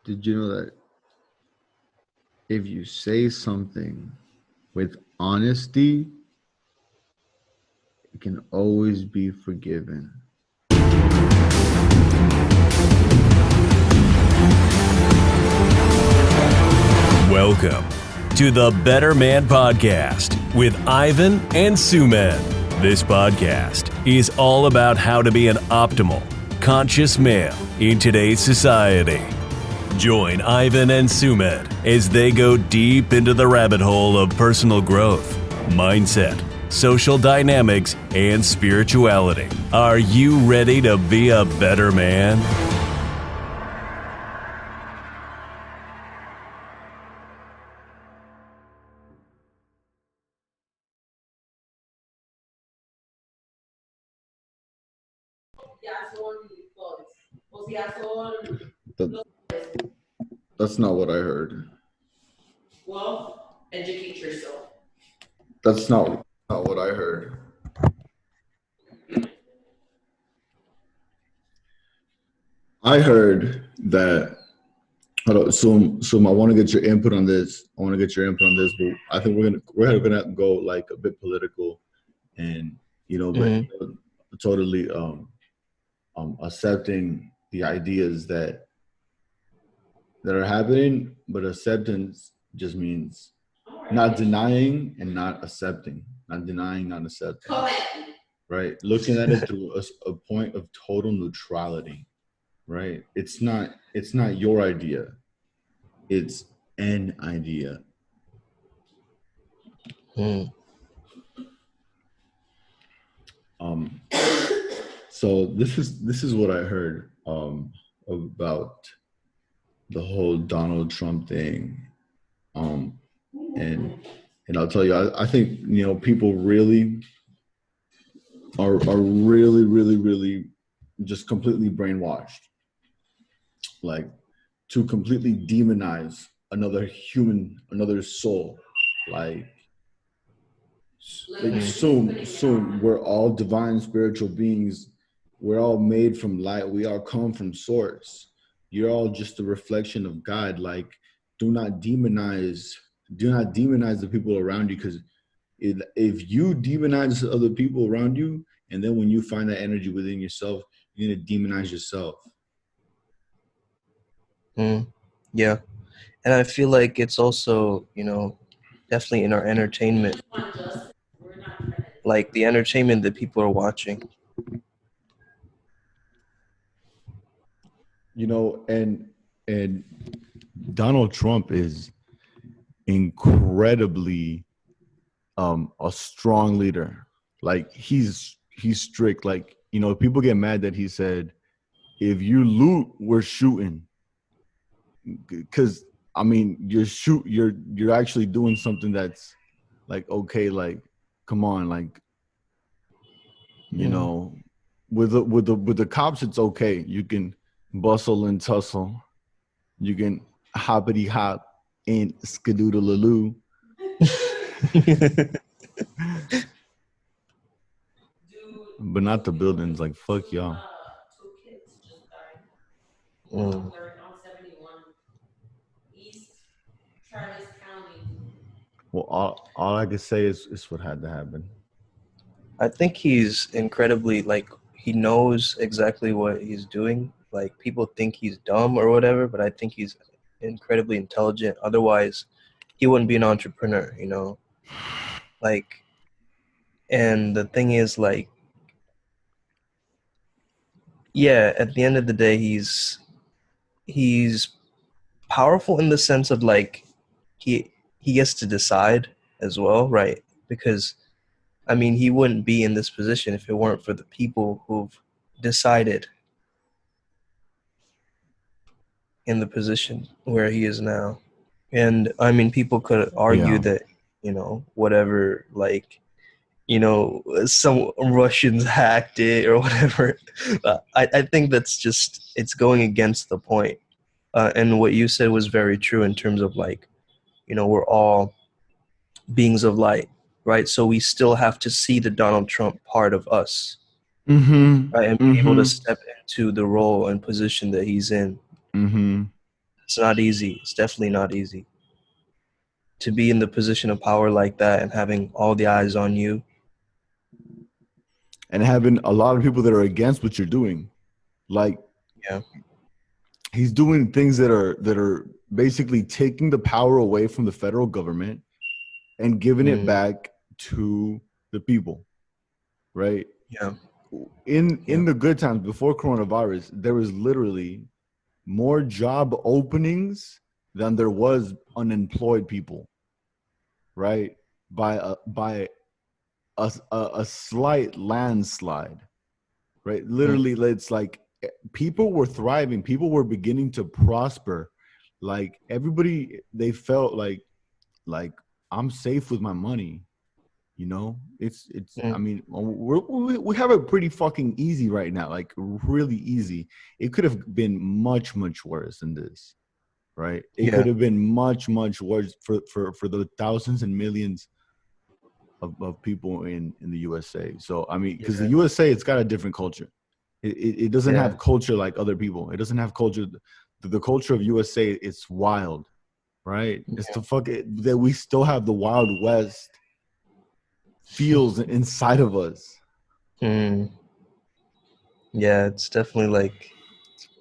Did you know that if you say something with honesty, it can always be forgiven? Welcome to the Better Man Podcast with Ivan and Suman. This podcast is all about how to be an optimal, conscious male in today's society. Join Ivan and Suman as they go deep into the rabbit hole of personal growth, mindset, social dynamics, and spirituality. Are you ready to be a better man? That's not what I heard. Well, educate yourself. That's not what I heard. I heard that. Hold on, so I want to get your input on this. But I think we're gonna go like a bit political, and but totally accepting the ideas that are happening, but acceptance just means not denying and not accepting. Not denying, not accepting. Right? Looking at it through a point of total neutrality. Right? It's not your idea. It's an idea. So this is what I heard about the whole Donald Trump thing. And I'll tell you, I think people really are really just completely brainwashed, like to completely demonize another human, another soul. Like soon we're all divine spiritual beings. We're all made from light. We all come from source. You're all just a reflection of God. Like, do not demonize the people around you, because if you demonize other people around you, and then when you find that energy within yourself, you're gonna demonize yourself. Yeah. And I feel like it's also, definitely in our entertainment, like the entertainment that people are watching. And Donald Trump is incredibly a strong leader. Like he's strict. Like, people get mad that he said, if you loot, we're shooting. Because I mean, you're actually doing something that's like, okay, like, come on, like, with the cops, it's okay. You can bustle and tussle. You can hoppity hop and skadoodle-a-loo. But not the buildings. Like, fuck y'all. 2 kids just died. They're on 71 East Travis County. Well, all I can say is what had to happen. I think he's incredibly, like, he knows exactly what he's doing. Like, people think he's dumb or whatever, but I think he's incredibly intelligent. Otherwise, he wouldn't be an entrepreneur, Like, and the thing is, like, yeah, at the end of the day, he's powerful in the sense of, like, he gets to decide as well, right? Because I mean, he wouldn't be in this position if it weren't for the people who've decided in the position where he is now. And I mean, people could argue that, whatever, like, some Russians hacked it or whatever. I think that's just, it's going against the point. And what you said was very true in terms of, like, we're all beings of light, right? So we still have to see the Donald Trump part of us, right? And be able to step into the role and position that he's in. It's not easy. It's definitely not easy to be in the position of power like that and having all the eyes on you. And having a lot of people that are against what you're doing. Like, Yeah. he's doing things that are basically taking the power away from the federal government and giving it back to the people, right? Yeah. In the good times before coronavirus, there was literally more job openings than there was unemployed people, right? By a slight landslide, right? Literally, it's like people were thriving, people were beginning to prosper. Like everybody, they felt like I'm safe with my money. You know, it's. I mean, we have it pretty fucking easy right now, like really easy. It could have been much worse than this, right? It could have been much worse for the thousands and millions of people in the USA. So I mean, because the USA, it's got a different culture. It doesn't have culture like other people. It doesn't have culture. The culture of USA, it's wild, right? It's the fuck that we still have the Wild West feels inside of us. Yeah, it's definitely like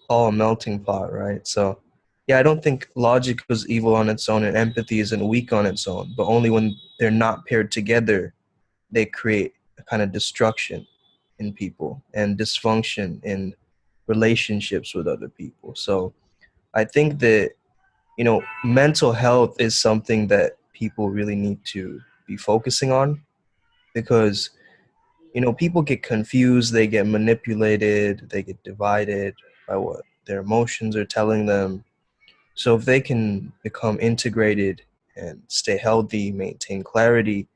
all a melting pot, right? So yeah, I don't think logic was evil on its own and empathy isn't weak on its own, but only when they're not paired together, they create a kind of destruction in people and dysfunction in relationships with other people. So I think that, mental health is something that people really need to be focusing on because, people get confused, they get manipulated, they get divided by what their emotions are telling them. So if they can become integrated and stay healthy, maintain clarity,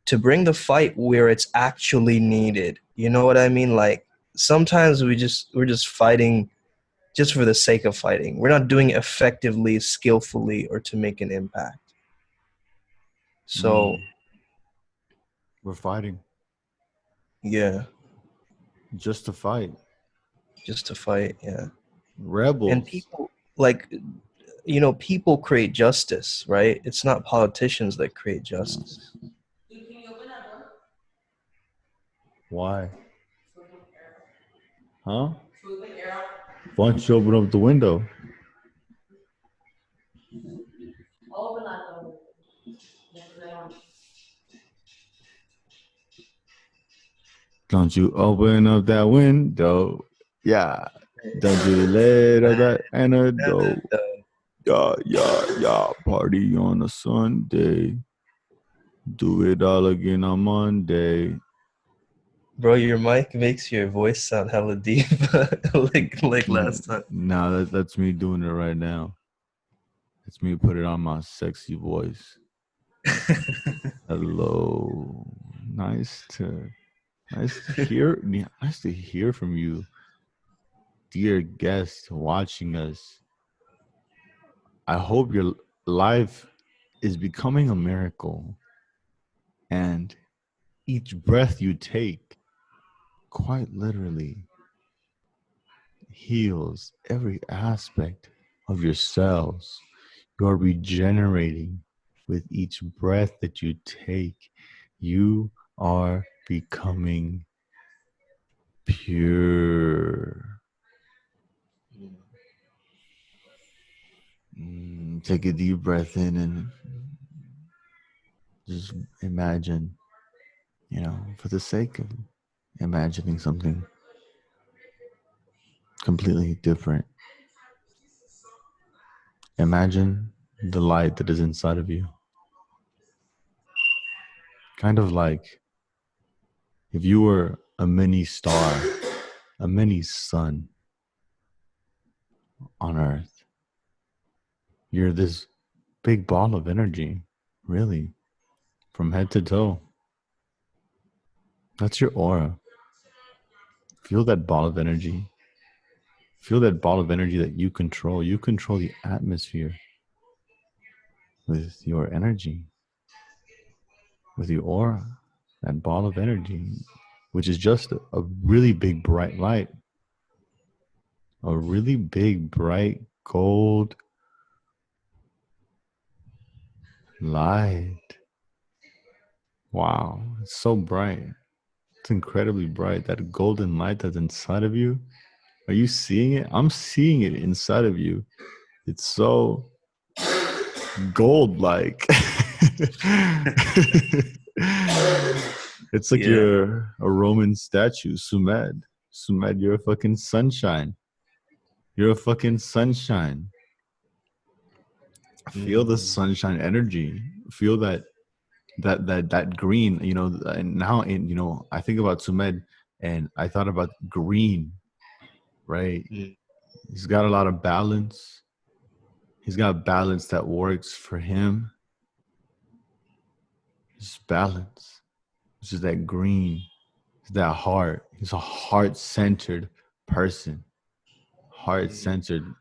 to bring the fight where it's actually needed. You know what I mean? Like sometimes we're just fighting just for the sake of fighting. We're not doing it effectively, skillfully, or to make an impact. So we're fighting. Yeah. Just to fight. Just to fight, yeah. Rebels. And people people create justice, right? It's not politicians that create justice. Dude, can you open that door? Why? So we can air out. Huh? So we can air out. Why don't you open up the window? I'll open that door. Don't you open up that window? Yeah. Don't you let up that antidote? Yeah. Party on a Sunday. Do it all again on Monday. Bro, your mic makes your voice sound hella deep, like last time. No, that's me doing it right now. That's me put it on my sexy voice. Hello, nice to hear. Nice to hear from you, dear guest watching us. I hope your life is becoming a miracle, and each breath you take, quite literally, heals every aspect of your cells. You're regenerating with each breath that you take. You are becoming pure. Take a deep breath in and just imagine, for the sake of imagining something completely different. Imagine the light that is inside of you. Kind of like if you were a mini star, a mini sun on Earth. You're this big ball of energy, really, from head to toe. That's your aura. Feel that ball of energy. Feel that ball of energy that you control. You control the atmosphere with your energy, with your aura, that ball of energy, which is just a really big bright light, a really big bright gold Light. Wow. It's so bright. It's incredibly bright. That golden light that's inside of you. Are you seeing it? I'm seeing it inside of you. It's so gold like. It's like Yeah. you're a Roman statue, Sumed. Sumed, you're a fucking sunshine. You're a fucking sunshine. Feel the sunshine energy. Feel that green, you know, and now you know, I think about Sumed and I thought about green, right? He's got a lot of balance. He's got balance that works for him. Just balance. It's just that green. It's that heart. He's a heart-centered person. Heart-centered.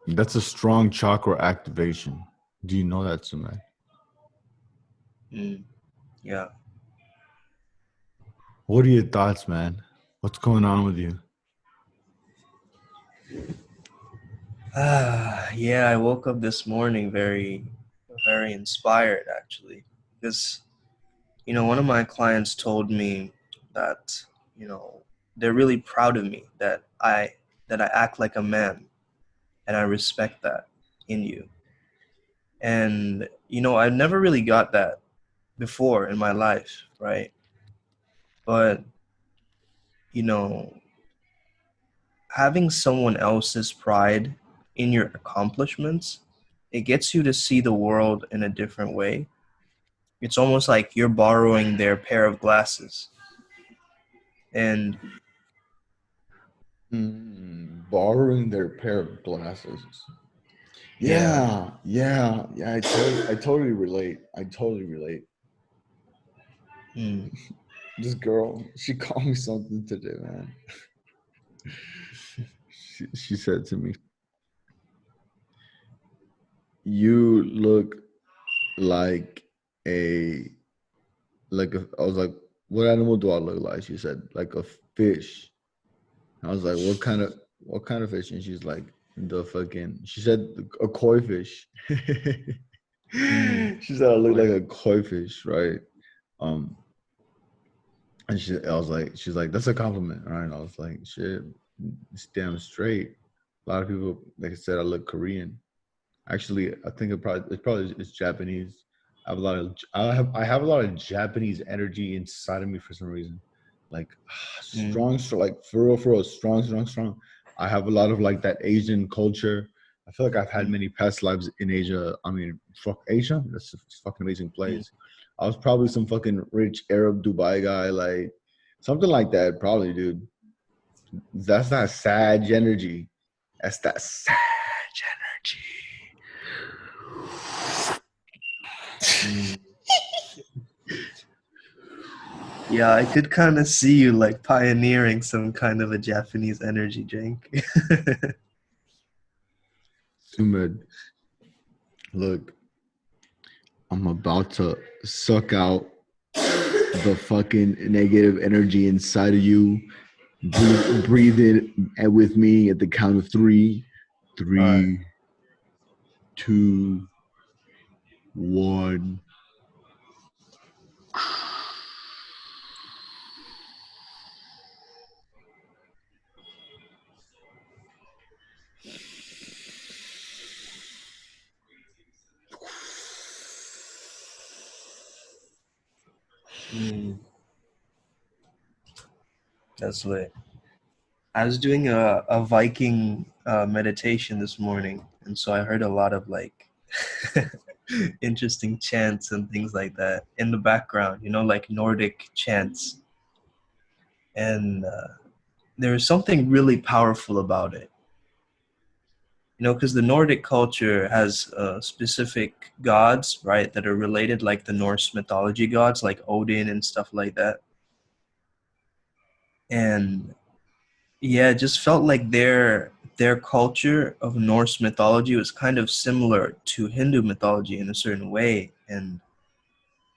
That's a strong chakra activation. Do you know that, Sumed? Yeah. What are your thoughts, man? What's going on with you? Yeah, I woke up this morning very, very inspired, actually, because, you know, one of my clients told me that, you know, they're really proud of me that I act like a man, and I respect that in you. And, you know, I never really got that before in my life, right? But, you know, having someone else's pride in your accomplishments, it gets you to see the world in a different way. It's almost like you're borrowing their pair of glasses. And Borrowing their pair of glasses. Yeah. I totally relate. This girl, she called me something today, man. She said to me, "You look like I was like, what animal do I look like?" She said, like a fish. I was like, what kind of fish? And she's like, she said a koi fish. She said I look like a koi fish, right? And she's like, that's a compliment, right? And I was like, shit, it's damn straight. A lot of people, like I said, I look Korean. Actually, I think it's Japanese. I have a lot of Japanese energy inside of me for some reason. Like strong, like for real, strong. I have a lot of like that Asian culture. I feel like I've had many past lives in Asia. I mean, fuck Asia. That's a fucking amazing place. I was probably some fucking rich Arab Dubai guy, like something like that, probably, dude. That's that Sag energy. That's that Sag energy. Yeah, I could kind of see you like pioneering some kind of a Japanese energy drink. Sumed, look, I'm about to suck out the fucking negative energy inside of you. Breathe in and with me at the count of three. Three, Right. 2, 1. That's lit. I was doing a Viking meditation this morning, and so I heard a lot of like interesting chants and things like that in the background, you know, like Nordic chants. And there was something really powerful about it, you know, because the Nordic culture has specific gods, right, that are related, like the Norse mythology gods, like Odin and stuff like that. And yeah, it just felt like their culture of Norse mythology was kind of similar to Hindu mythology in a certain way. And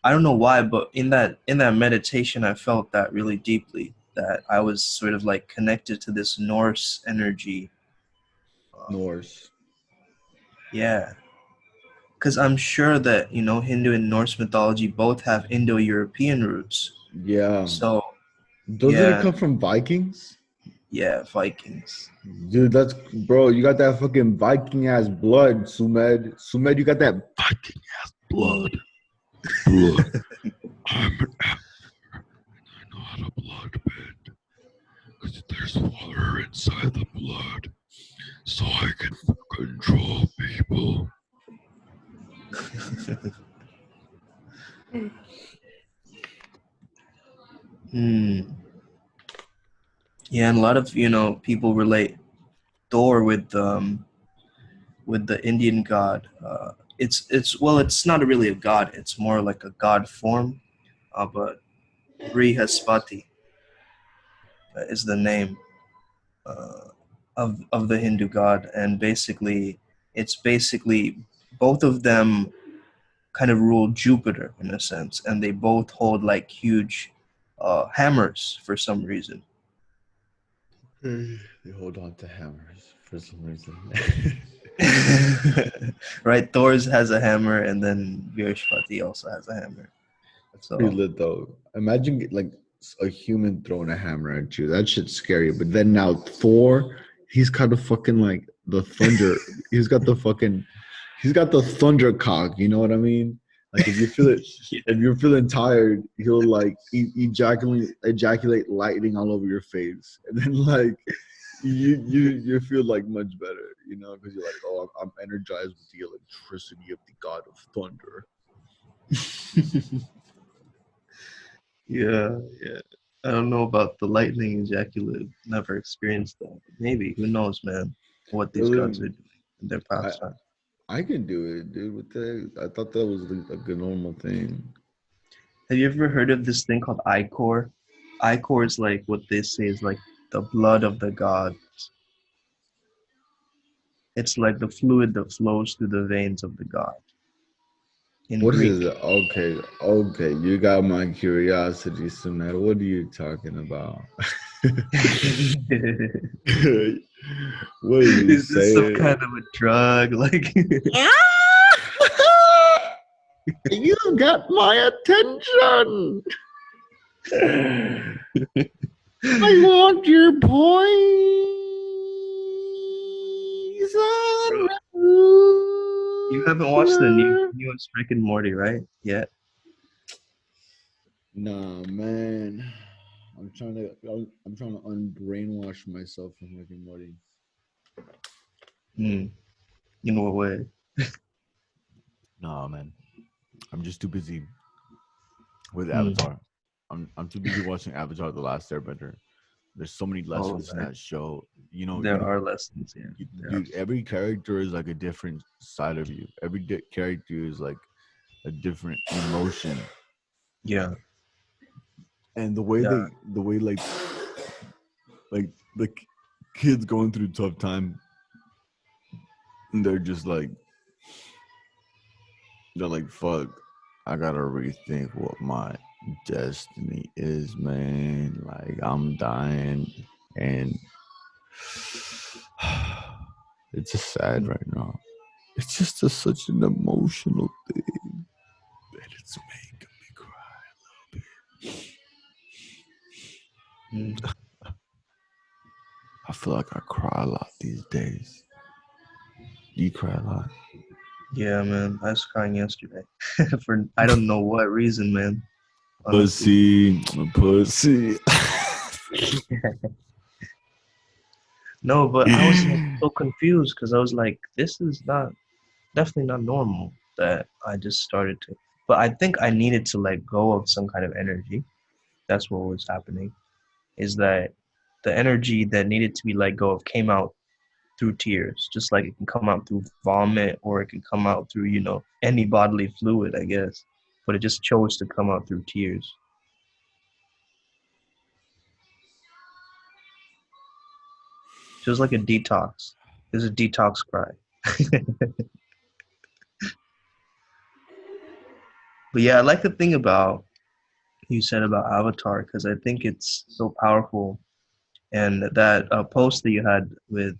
I don't know why, but in that meditation, I felt that really deeply, that I was sort of like connected to this Norse energy. Norse. Yeah. Because I'm sure that, Hindu and Norse mythology both have Indo-European roots. Yeah. So, Those didn't yeah, come from Vikings? yeah, Vikings. Dude, that's bro, you got that fucking Viking ass blood, Sumed. Sumed, you got that Viking ass blood. Blood. I'm an emperor. I know how to blood bend. Because there's water inside the blood. So I can control people. Hmm. Yeah, and a lot of, people relate Thor with the Indian god. It's not really a god. It's more like a god form. But Brihaspati is the name of the Hindu god, and it's basically both of them kind of rule Jupiter in a sense, and they both hold like huge hammers for some reason. They hold on to hammers for some reason. Right, Thor's has a hammer, and then Brihaspati also has a hammer. That's So pretty lit though. Imagine like a human throwing a hammer at you. That shit's scary. But then now Thor, he's kind of fucking like the thunder. He's got the thunder cock. You know what I mean? Like if you feel it, if you're feeling tired, he'll like ejaculate lightning all over your face, and then like you feel like much better. You know, because you're like, oh, I'm energized with the electricity of the god of thunder. yeah, yeah. I don't know about the lightning ejaculate. Never experienced that. Maybe. Who knows, man? What these gods are Really? doing in their I pastime. I can do it, dude. With that, I thought that was a good normal thing. Have you ever heard of this thing called ichor? Ichor is like what they say is like the blood of the god. It's like the fluid that flows through the veins of the god in What is Greek. it? Okay, okay. You got my curiosity, Sumet. What are you talking about? What are you Is this some saying? kind of a drug? Like, You got my attention. I want your bro, poison. you haven't watched the newest Rick and Morty, right? Yet. Nah, man. I'm trying to unbrainwash myself from Rick and Morty. Hmm. In what way? Nah, man. I'm just too busy with Hmm. Avatar. I'm too busy watching Avatar: The Last Airbender. There's so many lessons in man. that show. You know, There are lessons, yeah. dude, every character is like a different side of you. Every character is like a different emotion. Yeah. And the way Yeah. like the kids going through tough time, they're just like fuck, I gotta rethink what my destiny is, man. Like I'm dying, and it's just sad right now. It's just such an emotional thing that it's making me cry a little bit. I feel like I cry a lot these days. Do you cry a lot? Yeah, man. I was crying yesterday for I don't know what reason, man. Honestly. Pussy. No, but I was like so confused because I was like, this is definitely not normal that I just started to. But I think I needed to let go of some kind of energy. That's what was happening. Is that the energy that needed to be let go of came out through tears, just like it can come out through vomit or it can come out through, any bodily fluid, I guess. But it just chose to come out through tears. So it was like a detox. It was a detox cry. But yeah, I like the thing about you said about Avatar because I think it's so powerful. And that post that you had with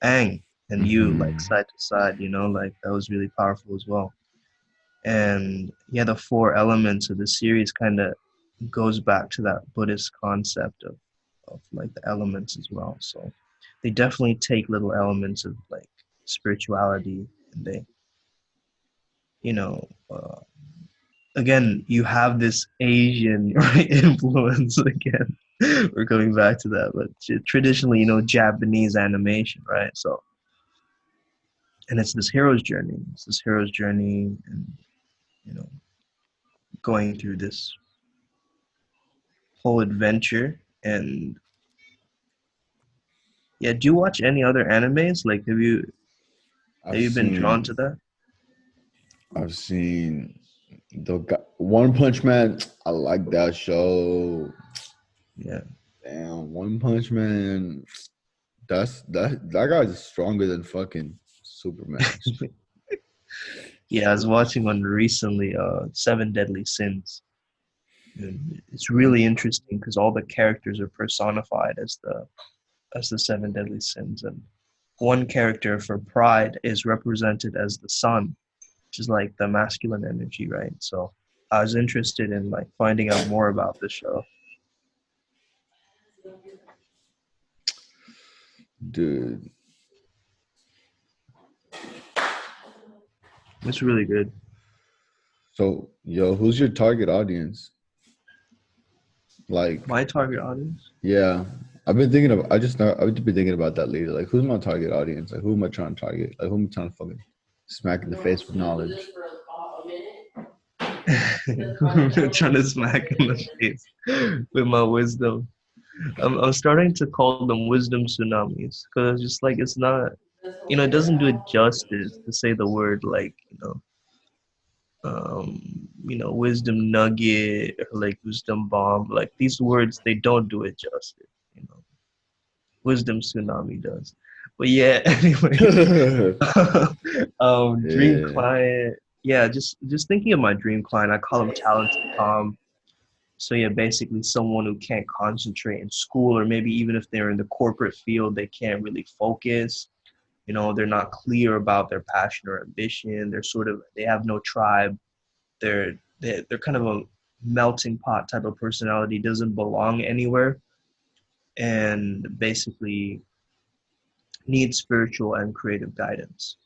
Aang, and you like side to side, like that was really powerful as well. And yeah, the 4 elements of the series kind of goes back to that Buddhist concept of like the elements as well. So they definitely take little elements of like spirituality, and they, you know, again, you have this Asian influence again. We're coming back to that, but traditionally, Japanese animation, right? So, and it's this hero's journey. It's this hero's journey, and going through this whole adventure. And yeah, do you watch any other animes? Like, have you been drawn to that? I've seen One Punch Man. I like that show. Yeah. Damn, One Punch Man. That guy's stronger than fucking Superman. Yeah, I was watching one recently, Seven Deadly Sins. And it's really interesting because all the characters are personified as the 7 deadly sins, and one character for pride is represented as the sun, which is like the masculine energy, right? So I was interested in like finding out more about the show. Dude, It's really good. so who's your target audience? Like My target audience? Yeah, I've been thinking I've just been thinking about that lately. Like, who's my target audience? Like, who am I trying to target? Like, who am I trying to fucking smack in the face with knowledge? Trying to smack in the face with my wisdom. I'm starting to call them wisdom tsunamis because it's just like it's not, it doesn't do it justice to say the word like wisdom nugget or like wisdom bomb. Like these words, they don't do it justice. Wisdom tsunami does. But yeah, anyway, dream client. Yeah, just thinking of my dream client, I call him talented Tom. So yeah, basically someone who can't concentrate in school, or maybe even if they're in the corporate field, they can't really focus. They're not clear about their passion or ambition. They have no tribe. They're kind of a melting pot type of personality, doesn't belong anywhere, and basically needs spiritual and creative guidance.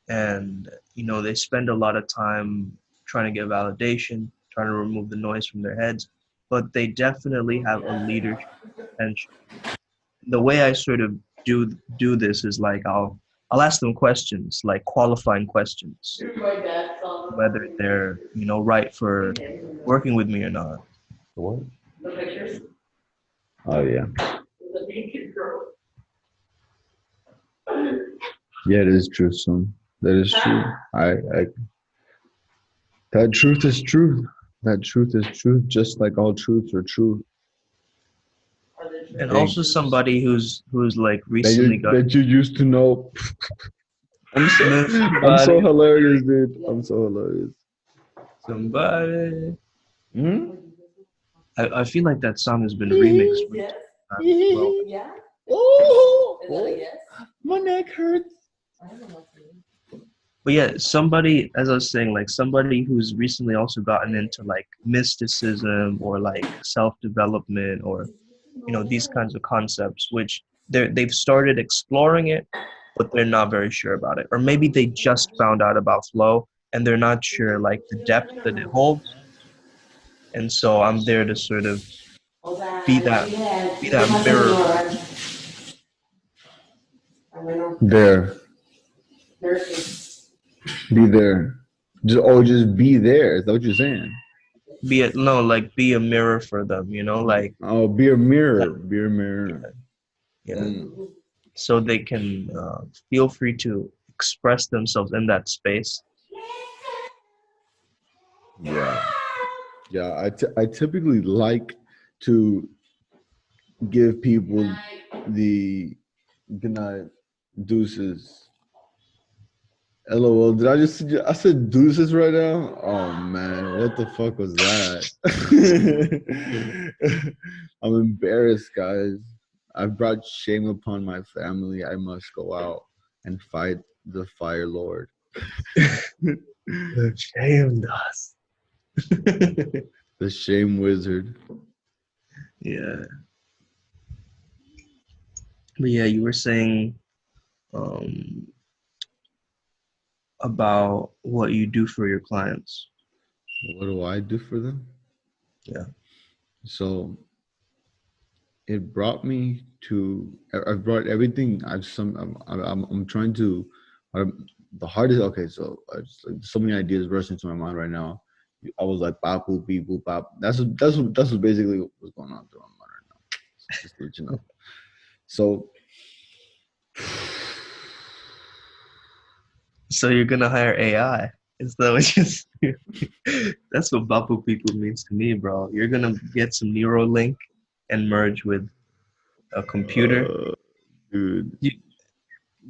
And they spend a lot of time trying to get validation, trying to remove the noise from their heads, but they definitely have a leadership potential. The way I sort of do this is like I'll ask them questions, like qualifying questions, whether they're right for working with me or not. What? The pictures. Oh yeah. The naked girl. Yeah, it is true, son. That is true. That truth is true. That truth is true. Just like all truths are true. And also somebody who's like recently that you used to know. I'm so hilarious, dude. I'm so hilarious. Somebody. I feel like that song has been remixed. Yes. Well, Yeah. Oh, Is that a yes? my neck hurts. I don't know. but yeah, somebody, as I was saying, like somebody who's recently also gotten into like mysticism or like self-development or these kinds of concepts, which they've started exploring it, but they're not very sure about it. Or maybe they just found out about flow and they're not sure like the depth that it holds. And so I'm there to sort of be that mirror. There. Be there. Just be there. Is that what you're saying? Be a mirror for them, like. Oh, be a mirror. Be a mirror. Yeah. So they can feel free to express themselves in that space. Yeah. Yeah, I typically like to give people the good night, deuces. LOL, I said deuces right now? Oh man, what the fuck was that? I'm embarrassed, guys. I've brought shame upon my family. I must go out and fight the Fire Lord. Shamed us. The Shame Wizard. Yeah. But yeah, you were saying about what you do for your clients. What do I do for them? Yeah. So it brought me to. I've brought everything. I'm trying to. The hardest. Okay, so like so many ideas rushing into my mind right now. I was like bop boop beep boop bop. That's what basically what's going on through my mind right now. Just to let you know. So So you're gonna hire AI. Is that what you That's what Bapu people means to me, bro. You're gonna get some Neuralink and merge with a computer dude,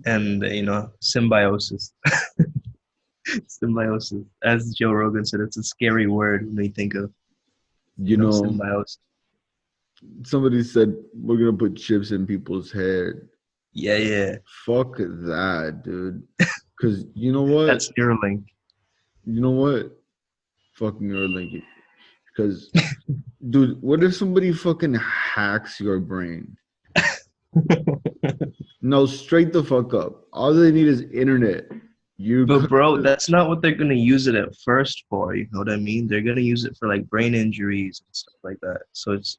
and symbiosis. Symbiosis. As Joe Rogan said, it's a scary word when you think of symbiosis. Somebody said we're gonna put chips in people's head. Yeah. Fuck that, dude. Because you know what? That's Neuralink. You know what? Fuck Neuralink. Because, dude, what if somebody fucking hacks your brain? No, straight the fuck up. All they need is internet. But bro, that's not what they're gonna use it at first for. You know what I mean? They're gonna use it for like brain injuries and stuff like that. So it's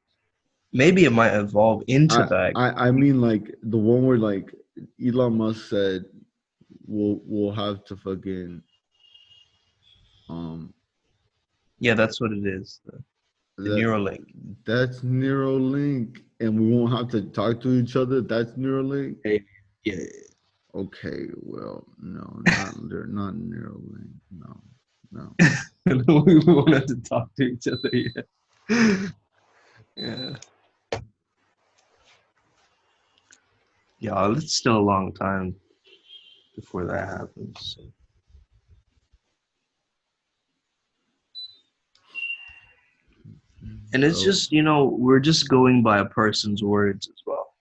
maybe it might evolve into that. I mean, like the one where like Elon Musk said we'll have to fucking Yeah, that's what it is. The Neuralink. That's Neuralink, and we won't have to talk to each other. That's Neuralink. Yeah. Okay, well, no, they're not Neuralink. No. We won't have to talk to each other yet. Yeah. Yeah, it's still a long time before that happens. So. And it's just, we're just going by a person's words as well,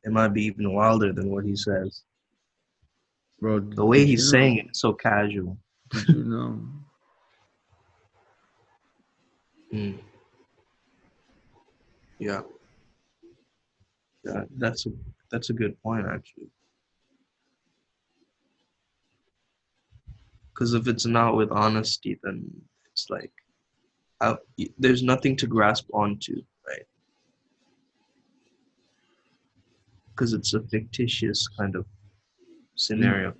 It might be even wilder than what he says. Bro, the way he's saying it is so casual. Did you know? Yeah. Yeah, that's a good point, actually. Because if it's not with honesty, then it's like there's nothing to grasp onto, right? Because it's a fictitious kind of scenario.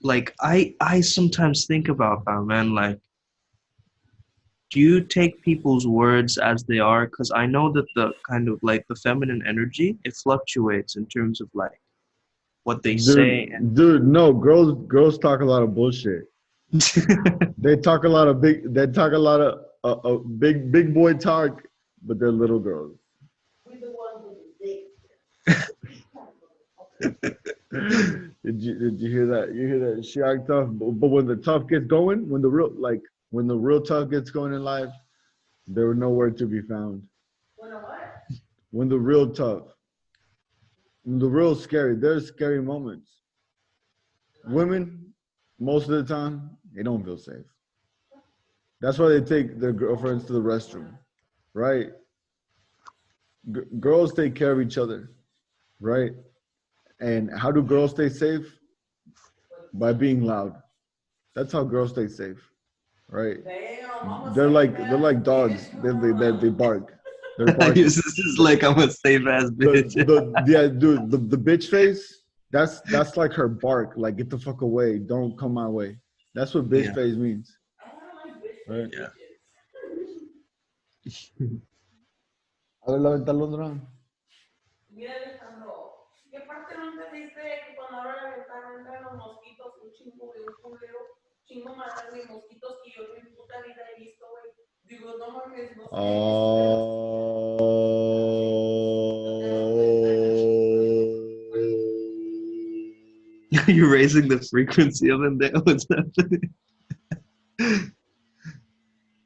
Like I sometimes think about that, man. Like, do you take people's words as they are? Because I know that the kind of like the feminine energy, it fluctuates in terms of like what they say. Dude, no, girls talk a lot of bullshit. They talk a lot of big boy talk, but they're little girls. Did you hear that? You hear that? She act tough, but when the tough gets going, when the real tough gets going in life, they were nowhere to be found. When the real tough, when the real scary, there's scary moments. Women, most of the time, they don't feel safe. That's why they take their girlfriends to the restroom, right? Girls take care of each other, right? And how do girls stay safe? By being loud. That's how girls stay safe, right? They're like dogs. They bark. They're barking. This is like I'm a safe ass bitch. The bitch face. That's like her bark. Like, get the fuck away. Don't come my way. That's what bitch face means. Right? Yeah. A ver, la ventana Londra. Mira, Alejandro, ¿qué parte no entendiste que cuando abro la ventana entran los mosquitos, un chingo, güey, un culero, chingo más de mosquitos que yo en mi puta vida he visto, güey? Digo, no mames, no sé. You're raising the frequency of them there. What's happening?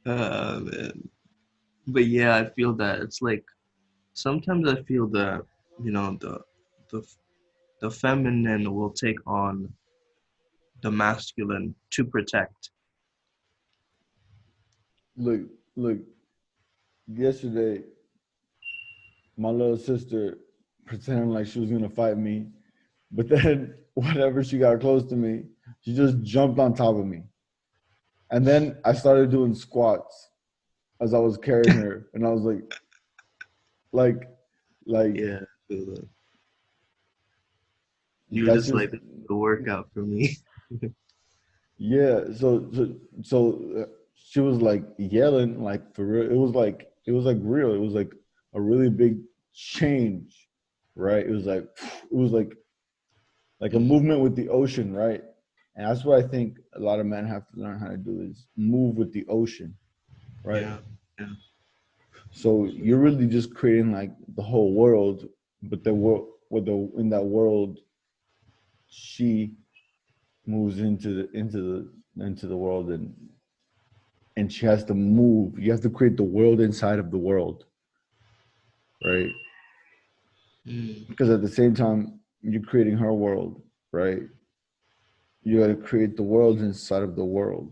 Man. But yeah, I feel that it's like sometimes I feel that, the the feminine will take on the masculine to protect. Look, look. Yesterday, my little sister pretending like she was gonna fight me, but then whenever she got close to me, she just jumped on top of me, and then I started doing squats as I was carrying her, and I was like, like Yeah, I feel that. You were that's just just like the workout for me. yeah. So she was like yelling like for real. It was like real. It was like a really big change, right? It was like a movement with the ocean, right? And that's what I think a lot of men have to learn how to do is move with the ocean, right? Yeah, yeah. So you're really just creating like the whole world, but the world, with the in that world, she moves into the world, and she has to move. You have to create the world inside of the world, right? Mm, Because at the same time, you're creating her world, right? You got to create the world inside of the world.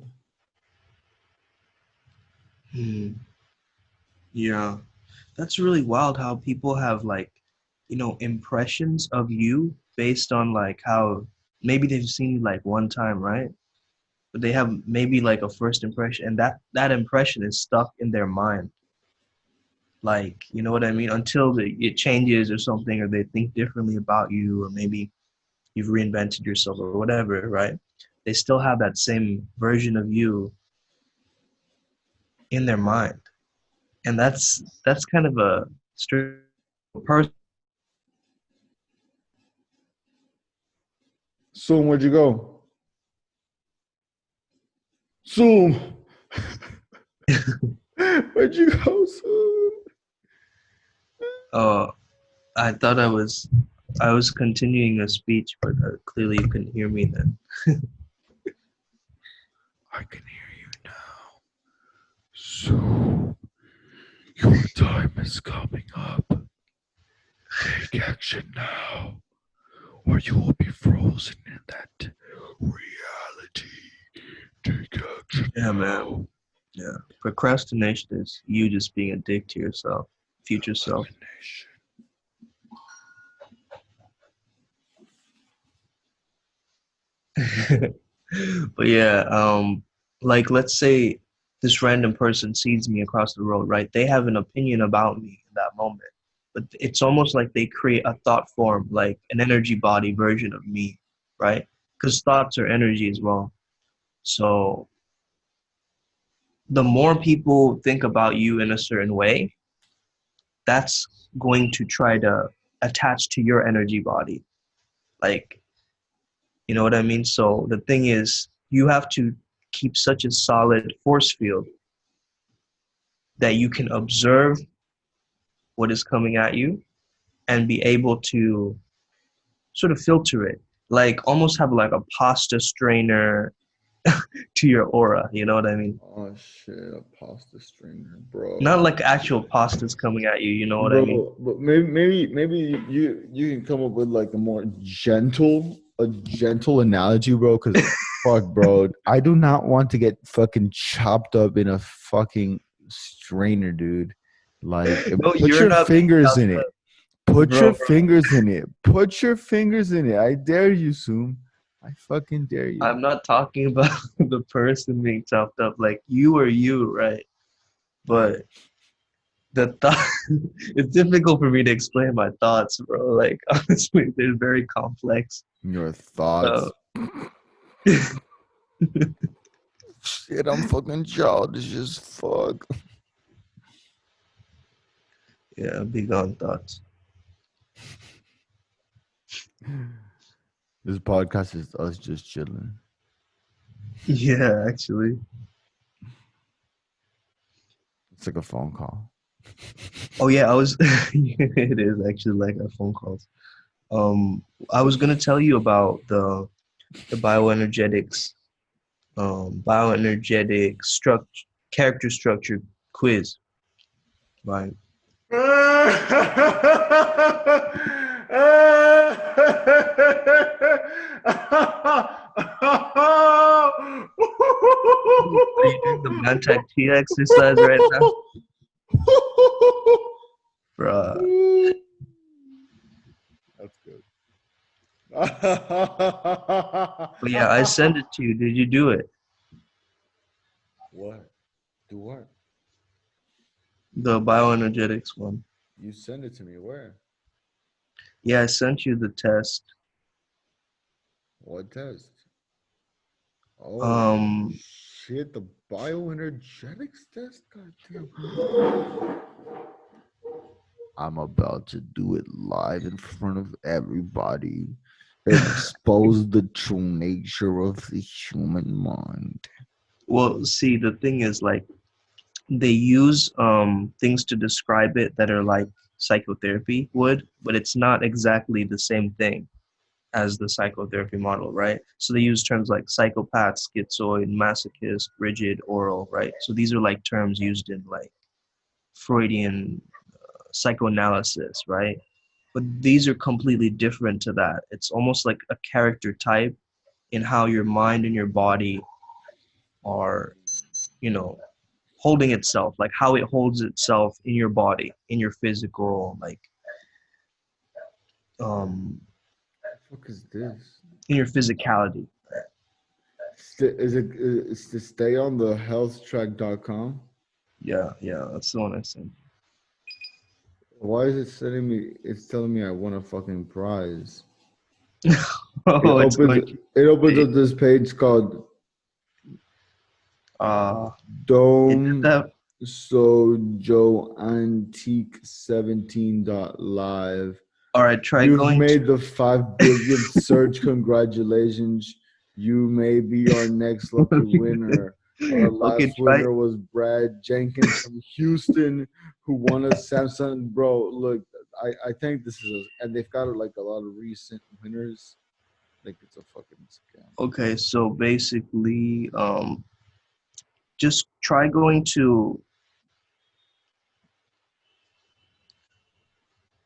mm. Yeah. That's really wild how people have like, impressions of you based on like how maybe they've seen you like one time, right? But they have maybe like a first impression, and that impression is stuck in their mind. Like, you know what I mean? Until it changes or something, or they think differently about you, or maybe you've reinvented yourself or whatever, right? They still have that same version of you in their mind. And that's kind of a strange person. Soon, where'd you go? Zoom. Where'd you go, Zoom? uh I thought I was continuing a speech, but clearly you couldn't hear me then. I can hear you now. So, your time is coming up. Take action now, or you will be frozen in that reality. Take action Yeah, now. man. Yeah. Procrastination is you just being a dick to yourself, future self. Elimination. But yeah, like let's say this random person sees me across the road, right? They have an opinion about me in that moment. But it's almost like they create a thought form, like an energy body version of me, right? Because thoughts are energy as well. So the more people think about you in a certain way, that's going to try to attach to your energy body. Like, you know what I mean? So the thing is, you have to keep such a solid force field that you can observe what is coming at you and be able to sort of filter it. Like almost have like a pasta strainer to your aura, you know what I mean? Oh shit, a pasta strainer, bro. Not like actual pastas coming at you, you know what I mean? Bro, but maybe you can come up with like a gentle analogy, bro. Because fuck, bro, I do not want to get fucking chopped up in a fucking strainer, dude. Like, No, put you're your not being fingers chopped in it. up, Put your bro. fingers in it. Put your fingers in it. I dare you, Soom. I fucking dare you. I'm not talking about the person being chopped up. Like you are you, right? But the thought, it's difficult for me to explain my thoughts, bro. Like honestly, they're very complex. Your Uh, thoughts. Shit, I'm fucking childish as fuck. yeah, big on thoughts. This podcast is us just chilling. Yeah, actually. It's like a phone call. Oh yeah, I was. It is actually like our phone calls. Um, I was gonna tell you about the bioenergetics, bioenergetic structure, character structure quiz, right? Are you doing the Mantak T exercise right now? Bruh. That's good. But yeah, I sent it to you. Did you do it? What? Do what? The bioenergetics one. You send it to me. Where? Yeah, I sent you the test. What test? Oh Um, shit! The bioenergetics test. Goddamn. I'm about to do it live in front of everybody. Expose the true nature of the human mind. well, see, the thing is, like, they use things to describe it that are like psychotherapy would, but it's not exactly the same thing as the psychotherapy model, right? So they use terms like psychopath, schizoid, masochist, rigid, oral, right? So these are like terms used in like Freudian psychoanalysis, right? But these are completely different to that. It's almost like a character type in how your mind and your body are, you know, holding itself, like how it holds itself in your body, in your physical, like, What the fuck is this? in your physicality. It's to stay on the healthtrack.com? Yeah, that's the one I sent. Why is it sending me? It's telling me I won a fucking prize. Oh, it's going to. It opens up this page called Dome That, Sojo Antique 17.live. all right, try You've going made the 5 billionth search. Congratulations. You may be our next lucky winner. Our okay, last try. winner was Brad Jenkins from Houston, who won a Samsung. Bro, look, I think this is, and they've got like a lot of recent winners. Like it's a fucking scam. Okay, so basically, just try going to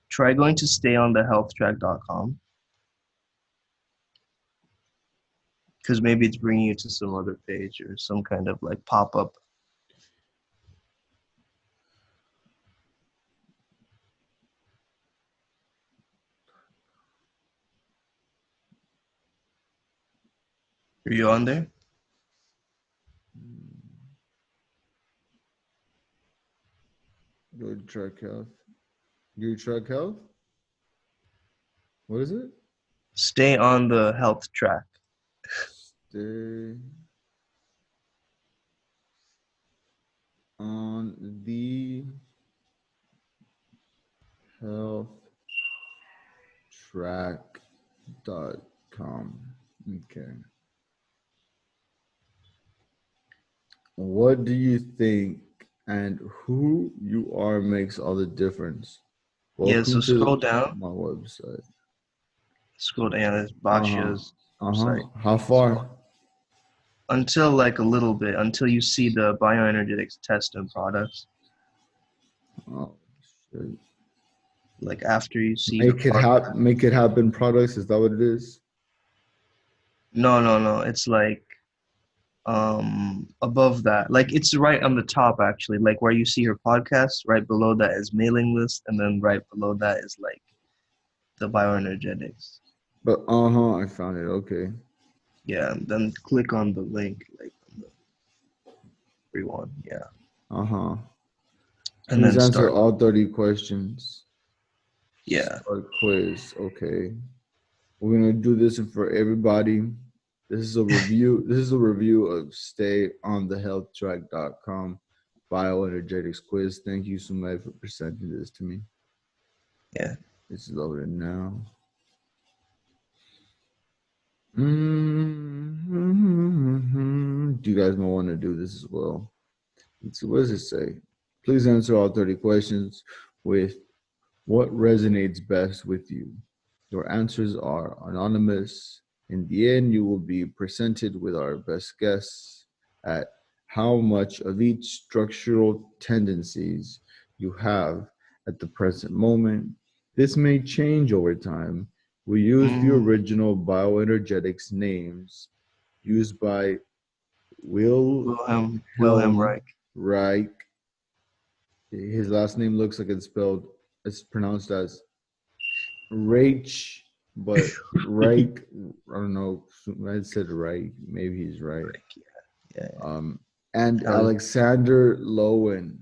stay on the healthtrack.com, because maybe it's bringing you to some other page or some kind of like pop-up. Are you on there? Go to track health. You track health? What is it? Stay on the health track. Stay on the healthtrack.com. Okay. What do you think and who you are makes all the difference? Yeah, so Welcome scroll to down. my website. Scroll down. There's Uh-huh. Baksha's Uh-huh. site. How far? Until like a little bit, until you see the bioenergetics test and products. Oh shit. Like after you see the Make it happen products. Is that what it is? No. It's like above that. Like it's right on the top actually, like where you see her podcast, right below that is mailing list, and then right below that is like the bioenergetics. But I found it. Okay. Yeah, and then click on the link, like on the free one. Yeah. Uh-huh. And Please then answer start. all 30 questions. Yeah. Start quiz. Okay. We're gonna do this for everybody. This is a review. This is a review of Stay on the healthtrack.com bioenergetics quiz. Thank you, Sumay, for presenting this to me. Yeah. It's loaded now. Do you guys might want to do this as well? Let's see, what does it say? Please answer all 30 questions with what resonates best with you. Your answers are anonymous. In the end, you will be presented with our best guess at how much of each structural tendencies you have at the present moment. This may change over time. We use the original bioenergetics names used by Wilhelm Wilhelm Reich. Reich. His last name looks like it's pronounced as Reich, but Reich, I don't know. I said right. Maybe he's right. Yeah. And Alexander Lowen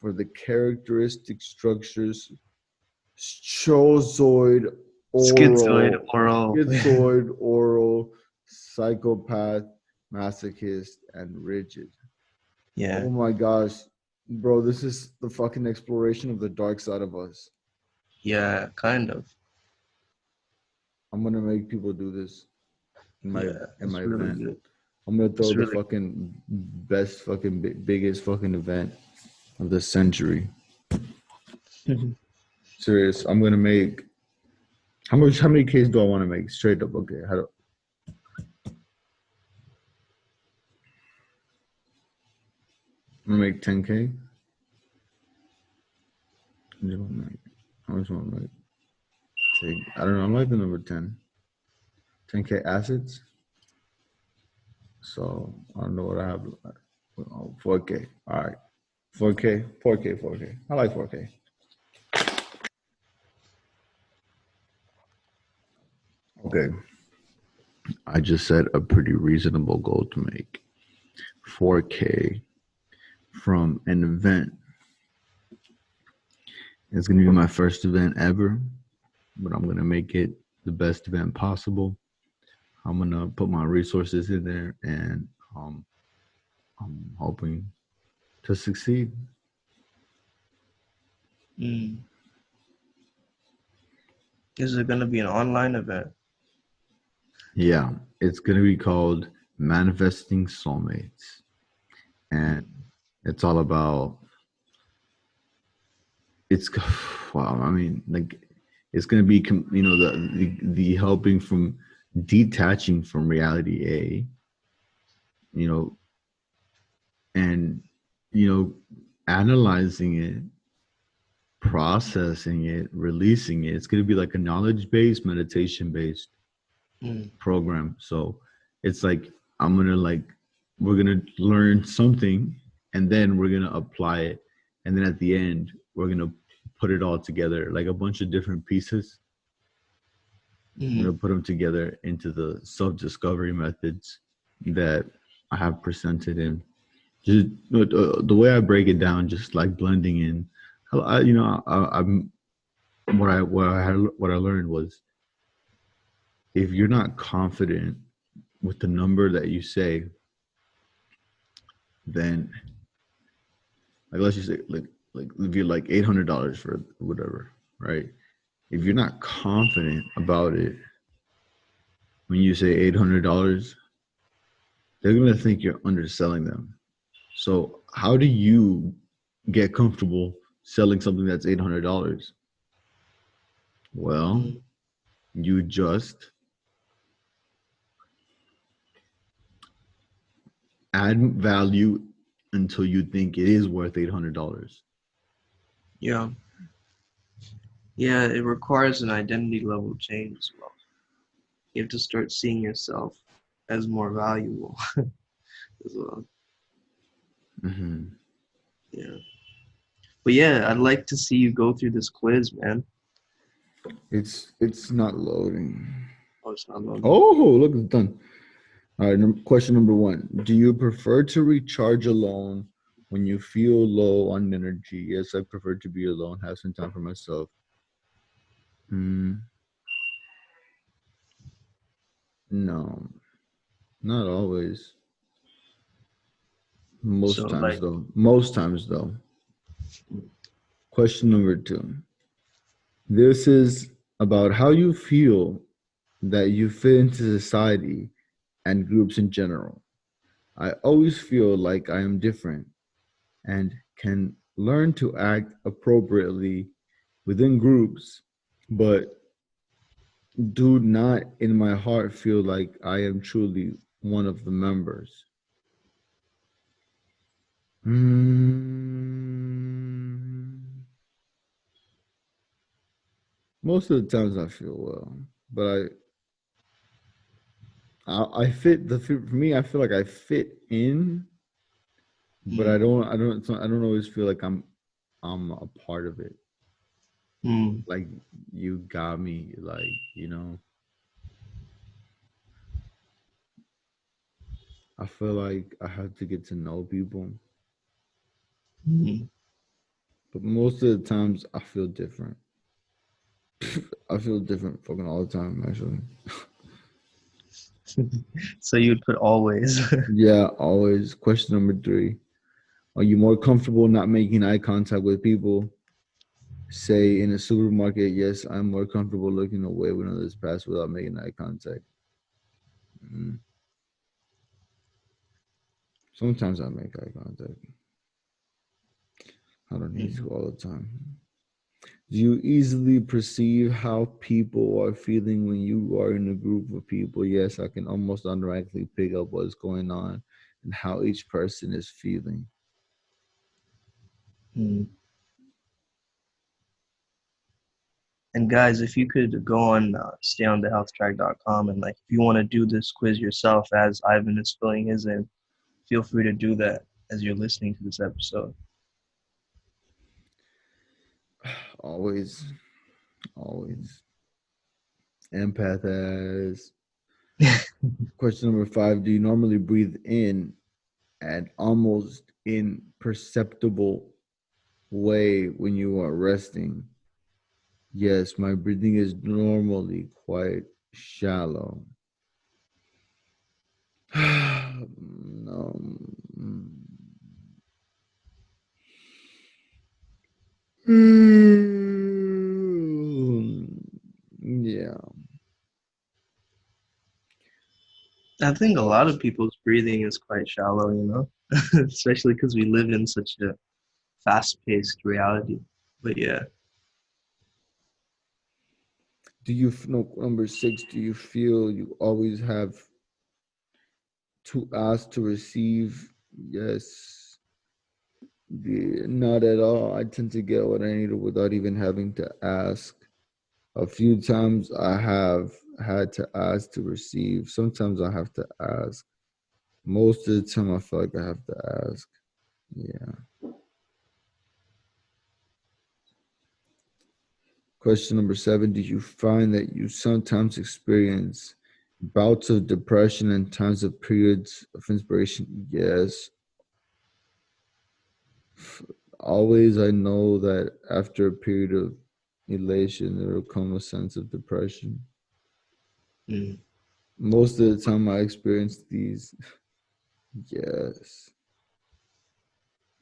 for the characteristic structures schizoid oral, psychopath, masochist, and rigid. Yeah. Oh my gosh, bro, this is the fucking exploration of the dark side of us. Yeah, kind of. I'm gonna make people do this in my really event. Good. I'm gonna throw the fucking best fucking biggest fucking event of the century. Serious. I'm gonna make how many Ks do I want to make? Straight up, okay. I'm gonna make 10K. I just want to take. I don't know. I like the number 10. 10K assets. So I don't know what I have. 4K. All right. 4K. I like 4K. Okay. I just set a pretty reasonable goal to make 4K from an event. It's going to be my first event ever, but I'm going to make it the best event possible. I'm going to put my resources in there, and I'm hoping to succeed. Is it going to be an online event? Yeah, it's going to be called Manifesting Soulmates. And it's all about, wow, I mean, like, it's going to be, the helping from detaching from reality A, and, analyzing it, processing it, releasing it. It's going to be like a knowledge-based, meditation-based program. So it's like we're gonna learn something, and then we're gonna apply it, and then at the end we're gonna put it all together, like a bunch of different pieces. We're gonna put them together into the self-discovery methods that I have presented in. Just the way I break it down, just like blending in. I'm what I learned was, if you're not confident with the number that you say, then, like, let's just say, like if you're like $800 for whatever, right? If you're not confident about it, when you say $800, they're gonna think you're underselling them. So how do you get comfortable selling something that's $800? Well, you just add value until you think it is worth $800. Yeah. Yeah, it requires an identity level change as well. You have to start seeing yourself as more valuable as well. Yeah. But yeah, I'd like to see you go through this quiz, man. It's not loading. Oh, it's not loading. Oh, look, it's done. All right, question number 1. Do you prefer to recharge alone when you feel low on energy? Yes, I prefer to be alone, have some time for myself. No, not always. Most times though. Question number 2. This is about how you feel that you fit into society and groups in general. I always feel like I am different and can learn to act appropriately within groups, but do not in my heart feel like I am truly one of the members. Most of the times I feel well, but I fit for me. I feel like I fit in, but Mm. I don't always feel like I'm a part of it. Mm. Like you got me, like you know. I feel like I have to get to know people, Mm. but most of the times I feel different. I feel different fucking all the time, actually. So you'd put always. Yeah, always. Question number 3. Are you more comfortable not making eye contact with people? Say in a supermarket, yes, I'm more comfortable looking away when others pass without making eye contact. Mm. Sometimes I make eye contact. I don't need Mm. to all the time. Do you easily perceive how people are feeling when you are in a group of people? Yes, I can almost automatically pick up what's going on and how each person is feeling. Mm. And guys, if you could go on stayonthehealthtrack.com and like if you want to do this quiz yourself as Ivan is filling his in, feel free to do that as you're listening to this episode. Always, always. Empath as. Question number 5. Do you normally breathe in at almost imperceptible way when you are resting? Yes, my breathing is normally quite shallow. No. Yeah. I think a lot of people's breathing is quite shallow, you know, especially because we live in such a fast-paced reality. But yeah. Do you no, number 6? Do you feel you always have to ask to receive? Yes. Not at all. I tend to get what I need without even having to ask. A few times I have had to ask to receive. Sometimes I have to ask. Most of the time I feel like I have to ask. Yeah. Question number 7. Did you find that you sometimes experience bouts of depression and times of periods of inspiration? Yes. Always, I know that after a period of elation, there will come a sense of depression. Mm. Most of the time, I experience these. Yes.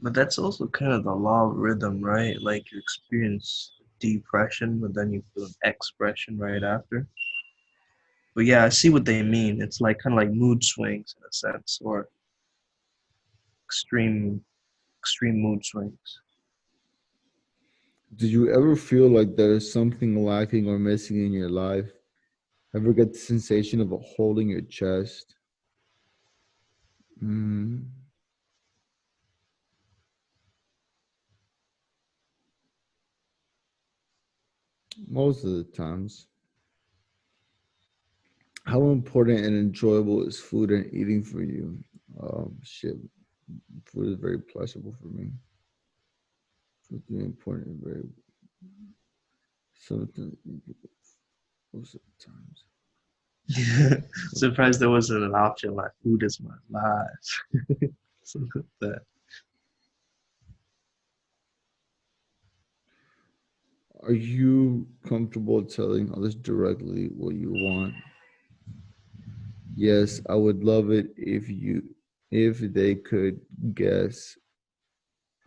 But that's also kind of the law of rhythm, right? Like you experience depression, but then you feel an expression right after. But yeah, I see what they mean. It's like kind of like mood swings in a sense, or extreme mood swings. Did you ever feel like there's something lacking or missing in your life? Ever get the sensation of a hole in your chest? Mm, most of the times. How important and enjoyable is food and eating for you? Shit. Food is very pleasurable for me. Food is very important and very something most of the times. Surprised there wasn't an option like food is my life. Something like that. Are you comfortable telling others directly what you want? Yes, I would love it if they could guess.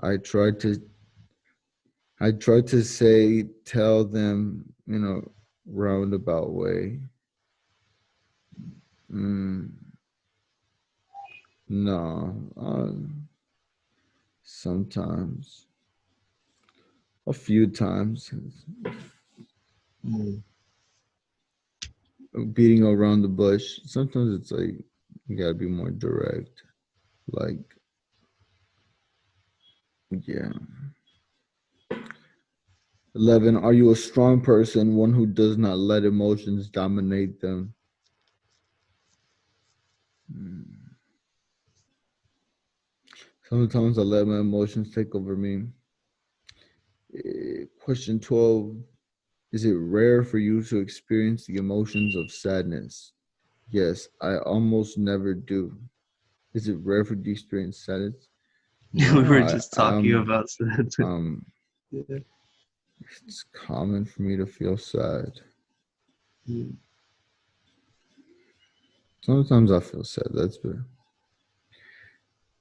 I try to say tell them, roundabout way. Mm, no, sometimes, a few times, Mm. beating around the bush. Sometimes it's like you gotta be more direct. Like, yeah. 11. Are you a strong person, one who does not let emotions dominate them? Sometimes I let my emotions take over me. Question 12. Is it rare for you to experience the emotions of sadness? Yes, I almost never do. Is it rare for you to experience sadness? We No, were just talking about that. um Yeah. it's common for me to feel sad. Mm. Sometimes I feel sad, that's fair.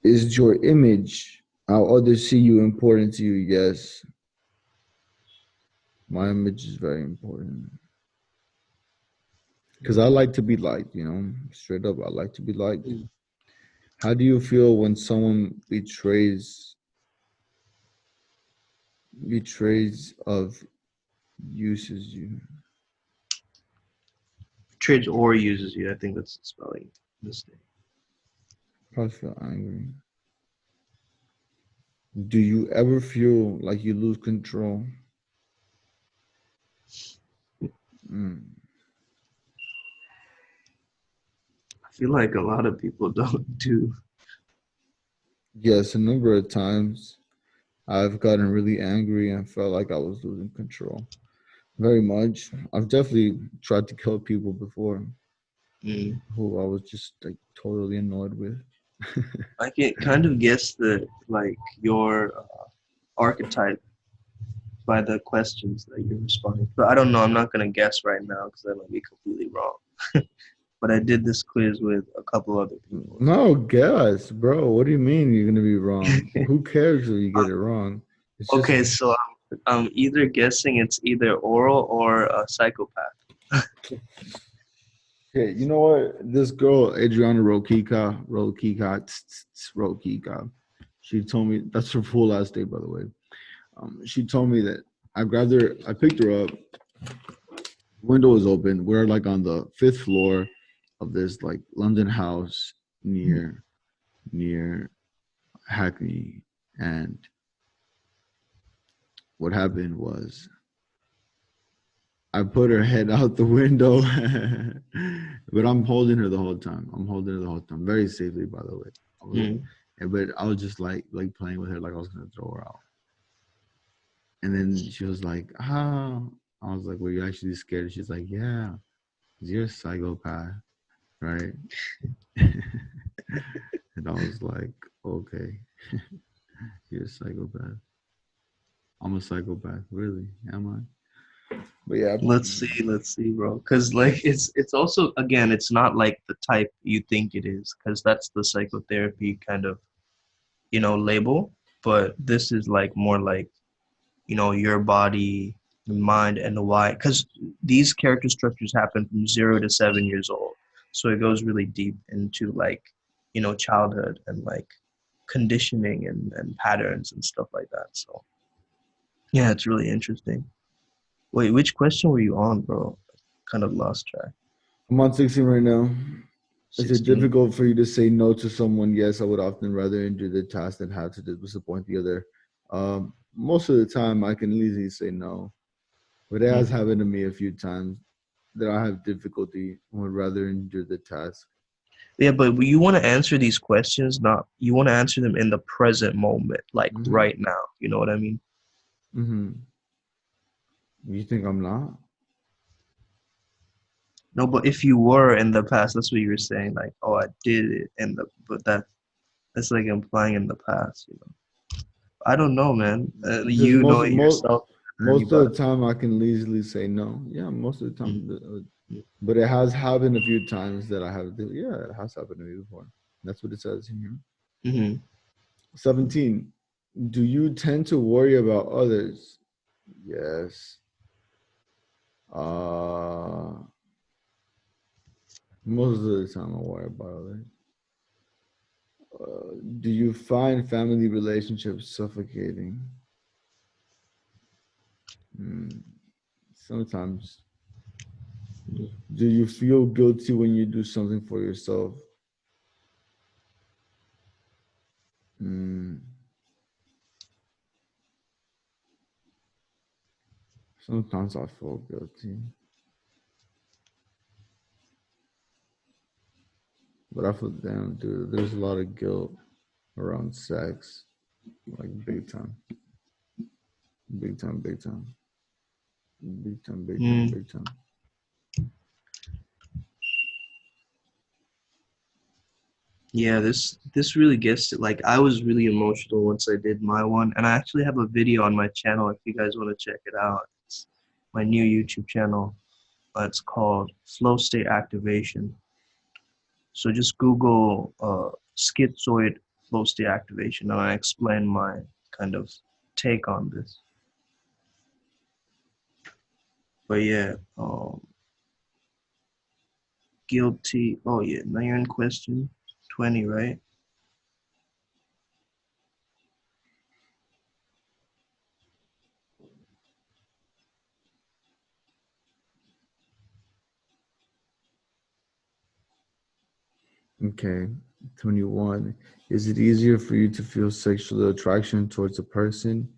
Is your image, how others see you, important to you? Yes. My image is very important. Because I like to be liked, straight up, I like to be liked. Mm. How do you feel when someone betrays of uses you? Trades or uses you. I think that's the spelling mistake. Probably feel angry. Do you ever feel like you lose control? Mm. I feel like a lot of people don't do. Yes, a number of times I've gotten really angry and felt like I was losing control. Very much. I've definitely tried to kill people before Mm. who I was just like totally annoyed with. I can kind of guess your archetype by the questions that you're responding. But I don't know. I'm not gonna guess right now because I might be completely wrong. But I did this quiz with a couple other people. No, guess, bro. What do you mean you're gonna be wrong? Who cares if you get it wrong? It's just Okay, so I'm either guessing it's either oral or a psychopath. okay. You know what? This girl, Adriana Rokika, she told me that's her full last name, by the way. She told me that I picked her up. Window was open. We're like on the fifth floor of this like London house near Hackney, and what happened was I put her head out the window, but I'm holding her the whole time. I'm holding her the whole time, very safely, by the way. Mm. But I was just like playing with her, like I was gonna throw her out. And then she was like, "Ah," I was like, "Were you actually scared?" She's like, "Yeah, 'cause you're a psychopath, right?" And I was like, "Okay, you're a psychopath. I'm a psychopath, really? Am I?" But yeah, Let's see, bro. Because it's also again, it's not like the type you think it is, because that's the psychotherapy kind of label. But this is like more like your body, your mind, and the why. Because these character structures happen from 0 to 7 years old, so it goes really deep into childhood and like conditioning and patterns and stuff like that. So yeah, it's really interesting. Wait, which question were you on, bro? Kind of lost track. I'm on 16 right now. Is it 16. difficult for you to say no to someone? Yes, I would often rather do the task than have to disappoint the other. Most of the time, I can easily say no, but it has Mm. happened to me a few times that I have difficulty and would rather endure the task. Yeah, but you want to answer these questions, not you want to answer them in the present moment, like Mm-hmm. right now. You know what I mean? Mm-hmm. You think I'm not? No, but if you were in the past, that's what you were saying. Like, oh, I did it in the, but that's like implying in the past. I don't know, man. Just You know it yourself better than most of anybody. the time, I can easily say no. Yeah, most of the Mm. time. But it has happened a few times that I have. Yeah, it has happened to me before. That's what it says in here. Mm-hmm. 17. Do you tend to worry about others? Yes. Uh, Most of the time I worry about others. Do you find family relationships suffocating? Hmm. Sometimes. Do you feel guilty when you do something for yourself? Hmm. Sometimes I feel guilty. But I feel damn, dude, there's a lot of guilt around sex. Like big time. Big time, big time. Big time, big time, big time. Yeah, this really gets to, like, I was really emotional once I did my one, and I actually have a video on my channel if you guys want to check it out. It's my new YouTube channel. It's called Flow State Activation. So just Google schizoid flow state activation, and I explain my kind of take on this. But yeah, guilty. Oh yeah, now you're in question 20, right? Okay, 21. Is it easier for you to feel sexual attraction towards a person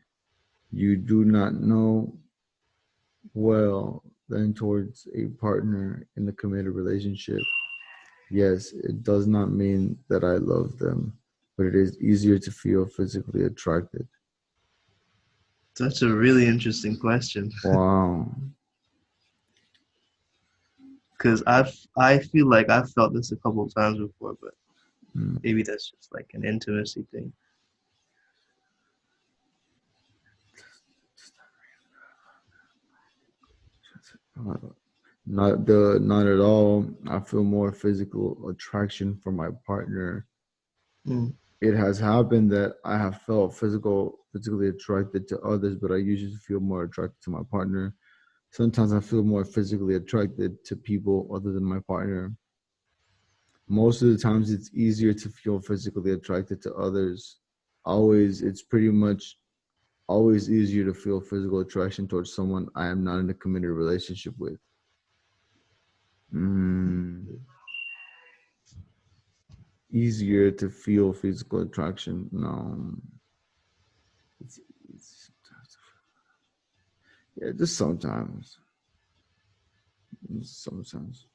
you do not know well than towards a partner in a committed relationship? Yes, it does not mean that I love them, but it is easier to feel physically attracted. That's a really interesting question. Wow. Because I feel like I've felt this a couple of times before, but maybe that's just like an intimacy thing. Not at all. I feel more physical attraction for my partner. It has happened that I have felt physically attracted to others, but I usually feel more attracted to my partner. Sometimes I feel more physically attracted to people other than my partner. Most of the times it's easier to feel physically attracted to others. It's pretty much always easier to feel physical attraction towards someone I am not in a committed relationship with. Easier to feel physical attraction. No. It's yeah, just sometimes. Sometimes.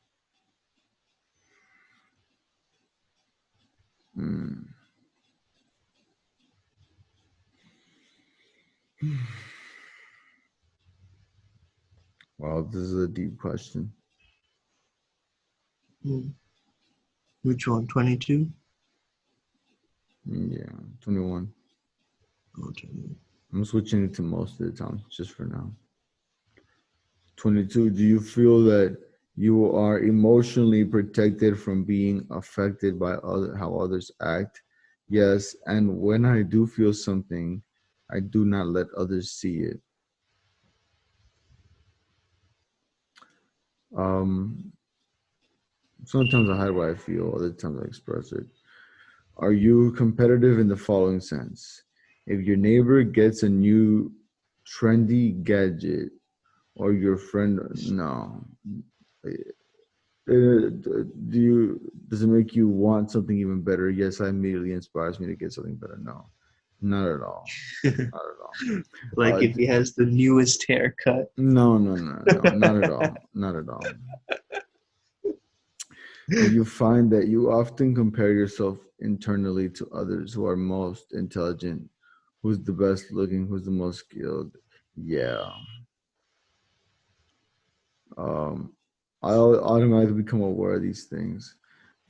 Wow, this is a deep question. Which one? 22? Yeah, 21. Oh, 21. I'm switching it to most of the time, just for now. 22. Do you feel that you are emotionally protected from being affected by how others act? Yes, and when I do feel something, I do not let others see it. Sometimes I hide what I feel, other times I express it. Are you competitive in the following sense? If your neighbor gets a new trendy gadget, or your friend, no. Does it make you want something even better? Yes, that immediately inspires me to get something better. No, not at all. Not at all. Like if he has the newest haircut. No, not at all. Not at all. You find that you often compare yourself internally to others who are most intelligent, who's the best looking, who's the most skilled. Yeah. I automatically become aware of these things.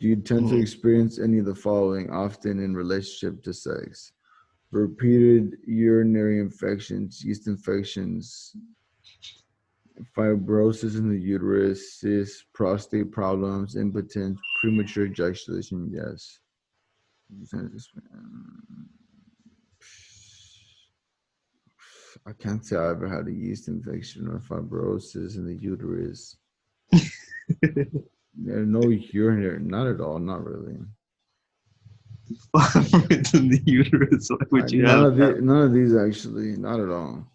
Do you tend to experience any of the following often in relationship to sex? Repeated urinary infections, yeast infections, fibrosis in the uterus, cysts, prostate problems, impotence, premature ejaculation? Yes. I can't say I ever had a yeast infection or fibrosis in the uterus. No urinary, not at all, not really. Fibroids in the uterus. Why would you have that? None of these actually, not at all.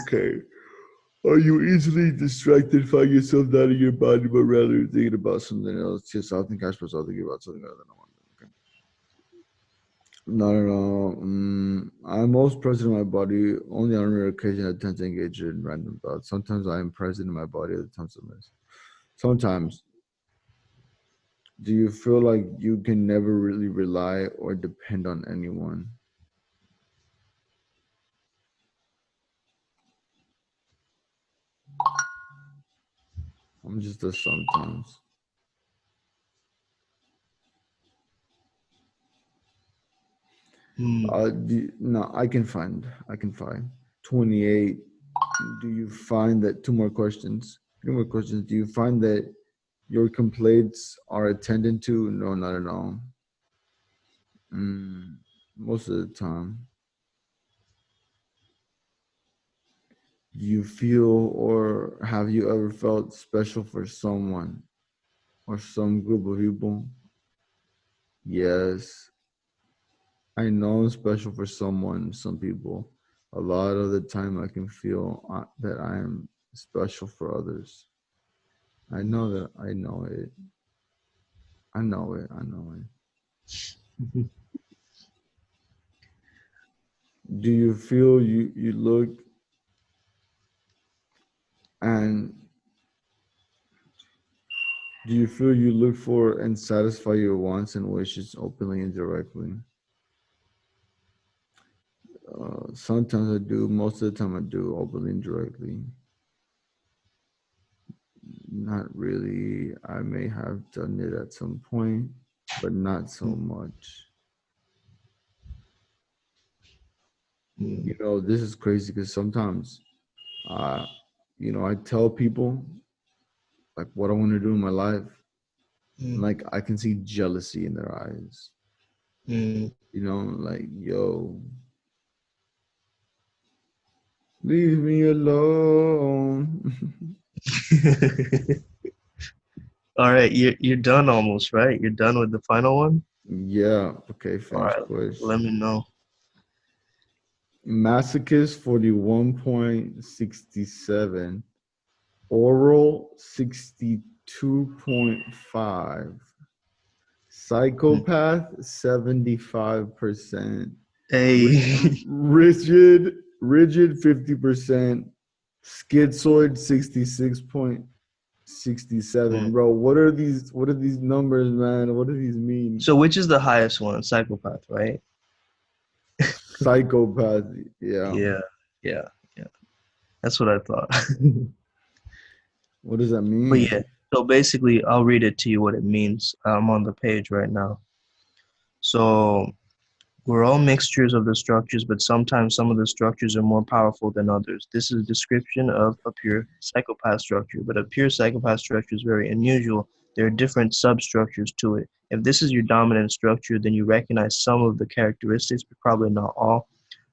Okay. Are you easily distracted, find yourself not in your body, but rather thinking about something else? Yes, I think I'm supposed to think about something other than I want. Okay. Not at all. I'm most present in my body. Only on rare occasion I tend to engage in random thoughts. Sometimes I am present in my body, other times I miss. Sometimes. Do you feel like you can never really rely or depend on anyone? I'm just a sometimes. Hmm. No, I can find 28. Do you find that two more questions? Three more questions. Do you find that your complaints are attended to? No, not at all. Mm, most of the time. Do you feel or have you ever felt special for someone or some group of people? Yes. I know I'm special for someone, some people. A lot of the time I can feel that I am special for others. I know that I know it. I know it. I know it. Do you feel you look and do you feel you look for and satisfy your wants and wishes openly and directly? Sometimes I do. Most of the time I do openly and directly. Not really. I may have done it at some point, but not so much. Hmm. This is crazy because sometimes, uh, I tell people like what I want to do in my life, and Hmm. like I can see jealousy in their eyes. Hmm. Like, yo, leave me alone. All right, you're done almost, right? You're done with the final one? Yeah. Okay. All Finish right, push. let me know. Masochist 41.67. Oral 62.5. Hmm. Psychopath 75%. Hey, Rigid 50%. Schizoid 66.67. Hmm. Bro, what are these numbers, man? What do these mean? So which is the highest one? Psychopath, right? Psychopath, yeah. Yeah, yeah, yeah. That's what I thought. What does that But yeah, mean? so basically, I'll read it to you what it means. I'm on the page right now. So we're all mixtures of the structures, but sometimes some of the structures are more powerful than others. This is a description of a pure psychopath structure, but a pure psychopath structure is very unusual. There are different substructures to it. If this is your dominant structure, then you recognize some of the characteristics, but probably not all,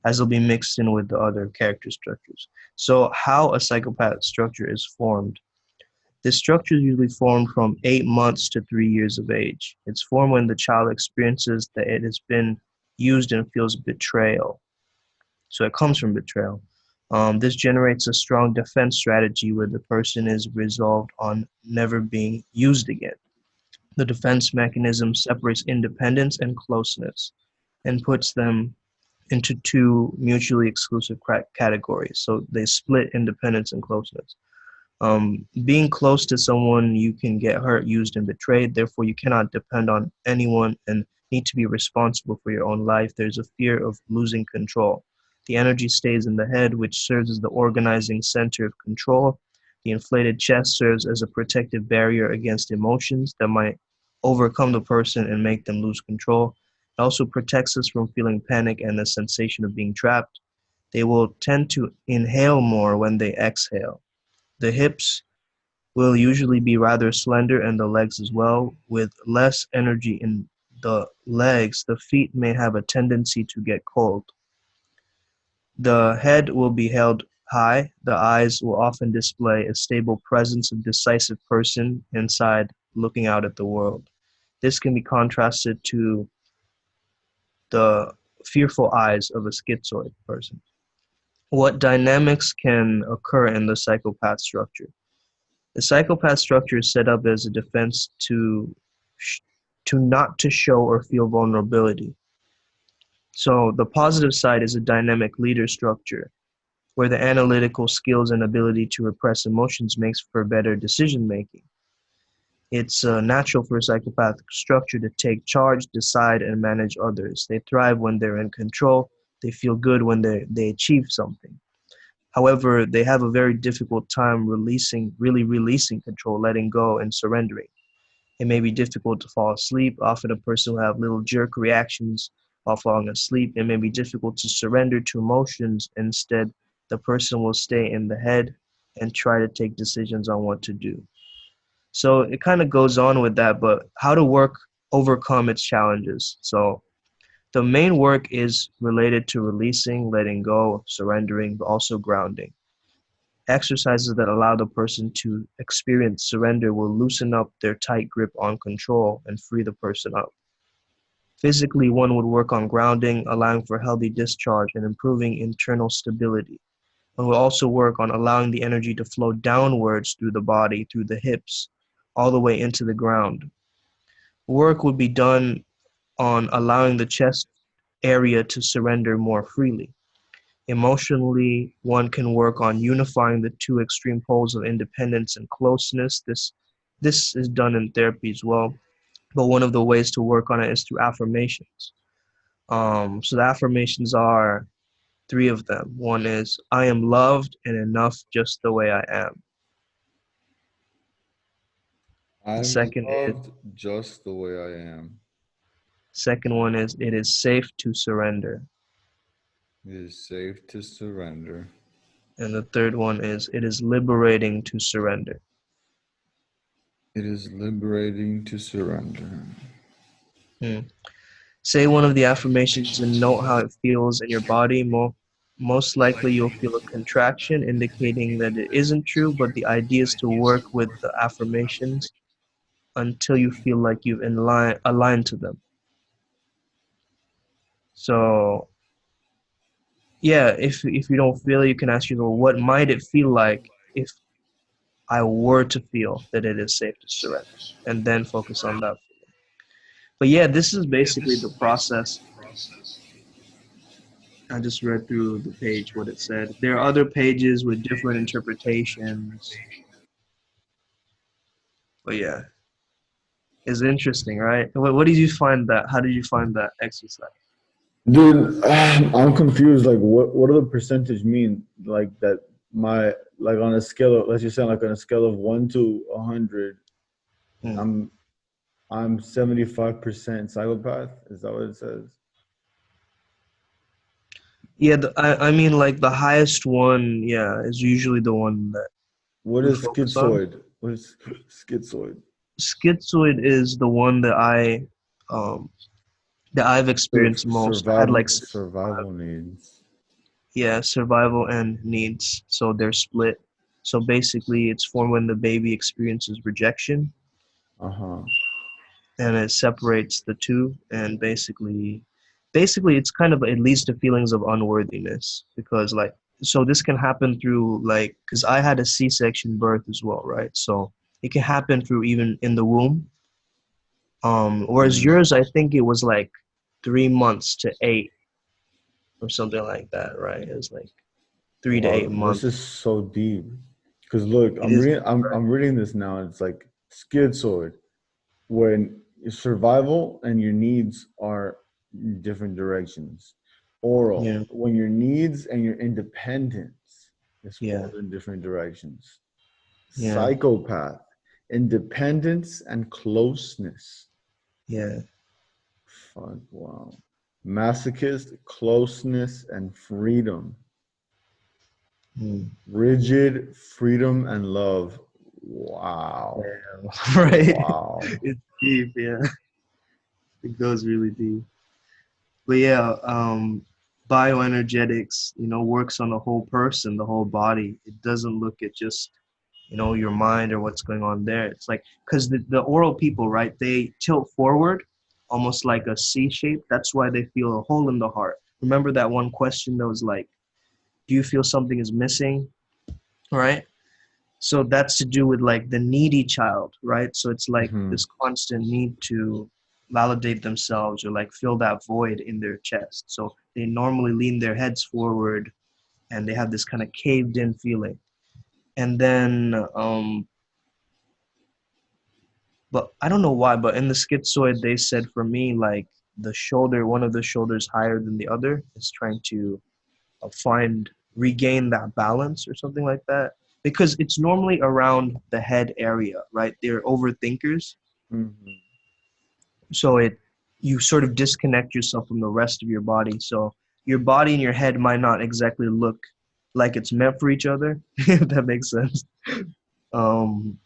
as they'll be mixed in with the other character structures. So, how a psychopath structure is formed. This structure is usually formed from 8 months to 3 years of age. It's formed when the child experiences that it has been used and feels betrayal. So it comes from betrayal. This generates a strong defense strategy where the person is resolved on never being used again. The defense mechanism separates independence and closeness and puts them into two mutually exclusive categories. So they split independence and closeness. Being close to someone, you can get hurt, used, and betrayed. Therefore, you cannot depend on anyone and need to be responsible for your own life. There's a fear of losing control. The energy stays in the head, which serves as the organizing center of control. The inflated chest serves as a protective barrier against emotions that might overcome the person and make them lose control. It also protects us from feeling panic and the sensation of being trapped. They will tend to inhale more when they exhale. The hips will usually be rather slender and the legs as well. With less energy in the legs, the feet may have a tendency to get cold. The head will be held high. The eyes will often display a stable presence of decisive person inside looking out at the world. This can be contrasted to the fearful eyes of a schizoid person. What dynamics can occur in the psychopath structure? The psychopath structure is set up as a defense to not to show or feel vulnerability. So the positive side is a dynamic leader structure, where the analytical skills and ability to repress emotions makes for better decision making. It's natural for a psychopathic structure to take charge, decide, and manage others. They thrive when they're in control. They feel good when they achieve something. However, they have a very difficult time really releasing control, letting go, and surrendering. It may be difficult to fall asleep. Often a person will have little jerk reactions while falling asleep. It may be difficult to surrender to emotions. Instead, the person will stay in the head and try to take decisions on what to do. So it kind of goes on with that, but how to overcome its challenges. So the main work is related to releasing, letting go, surrendering, but also grounding. Exercises that allow the person to experience surrender will loosen up their tight grip on control and free the person up. Physically, one would work on grounding, allowing for healthy discharge and improving internal stability. One will also work on allowing the energy to flow downwards through the body, through the hips, all the way into the ground. Work would be done on allowing the chest area to surrender more freely. Emotionally, one can work on unifying the two extreme poles of independence and closeness. This is done in therapy as well. But one of the ways to work on it is through affirmations. So the affirmations are three of them. One is, I am loved and enough just the way I am. The I'm second loved just the way I am. one is, it is safe to surrender. It is safe to surrender. And the third one is, it is liberating to surrender. It is liberating to surrender. Say one of the affirmations and note how it feels in your body. Most likely you'll feel a contraction indicating that it isn't true, but the idea is to work with the affirmations until you feel like you've aligned to them. So yeah, if you don't feel it, you can ask yourself, what might it feel like if I were to feel that it is safe to surrender? And then focus on that feeling. But yeah, this is basically the process. I just read through the page, what it said. There are other pages with different interpretations. But yeah, it's interesting, right? What did you find that? How did you find that exercise? Dude, I'm confused. Like, what do the percentage mean? Like that, like on a scale of, let's just say, like on a scale of 1 to 100, I'm 75% psychopath. Is that what it says? Yeah, I mean, like the highest one, yeah, is usually the one that. What is schizoid? What is schizoid? Schizoid is the one that I've experienced most. I had like Survival needs. Yeah, survival and needs. So they're split. So basically, it's formed when the baby experiences rejection. And it separates the two, and basically it's kind of, it leads to feelings of unworthiness, because like, so this can happen through, like, because I had a C-section birth as well, right? So it can happen through even in the womb. Whereas yours, I think it was like 3 months to 8 or something like that, right? It was like 3 to 8 months. This is so deep. Because look, I'm reading this now, and it's like schizoid, when survival and your needs are different directions. Oral, when your needs and your independence is pulled in different directions. Psychopath, independence and closeness. Fuck, wow. Masochist, closeness and freedom. Rigid, freedom and love. Wow. Right. Wow. It's deep, yeah. It goes really deep. But yeah, bioenergetics, works on the whole person, the whole body. It doesn't look at just, your mind or what's going on there. It's like, because the oral people, right, they tilt forward almost like a C shape. That's why they feel a hole in the heart. Remember that one question that was like, do you feel something is missing? Right? So that's to do with like the needy child, right? So it's like this constant need to validate themselves or like fill that void in their chest. So they normally lean their heads forward and they have this kind of caved in feeling. And then, but I don't know why, but in the schizoid, they said for me, like the shoulder, one of the shoulders higher than the other is trying to regain that balance or something like that. Because it's normally around the head area, right? They're overthinkers. Mm-hmm. So you sort of disconnect yourself from the rest of your body. So your body and your head might not exactly look like it's meant for each other, if that makes sense. And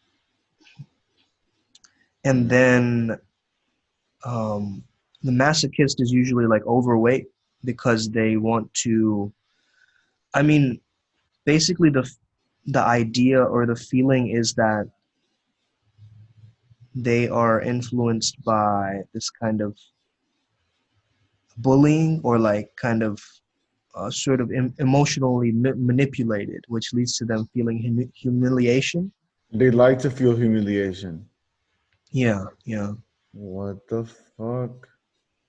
then the masochist is usually like overweight because they want to, I mean, basically the idea or the feeling is that they are influenced by this kind of bullying or like kind of sort of emotionally manipulated, which leads to them feeling humiliation. They like to feel humiliation. Yeah. What the fuck?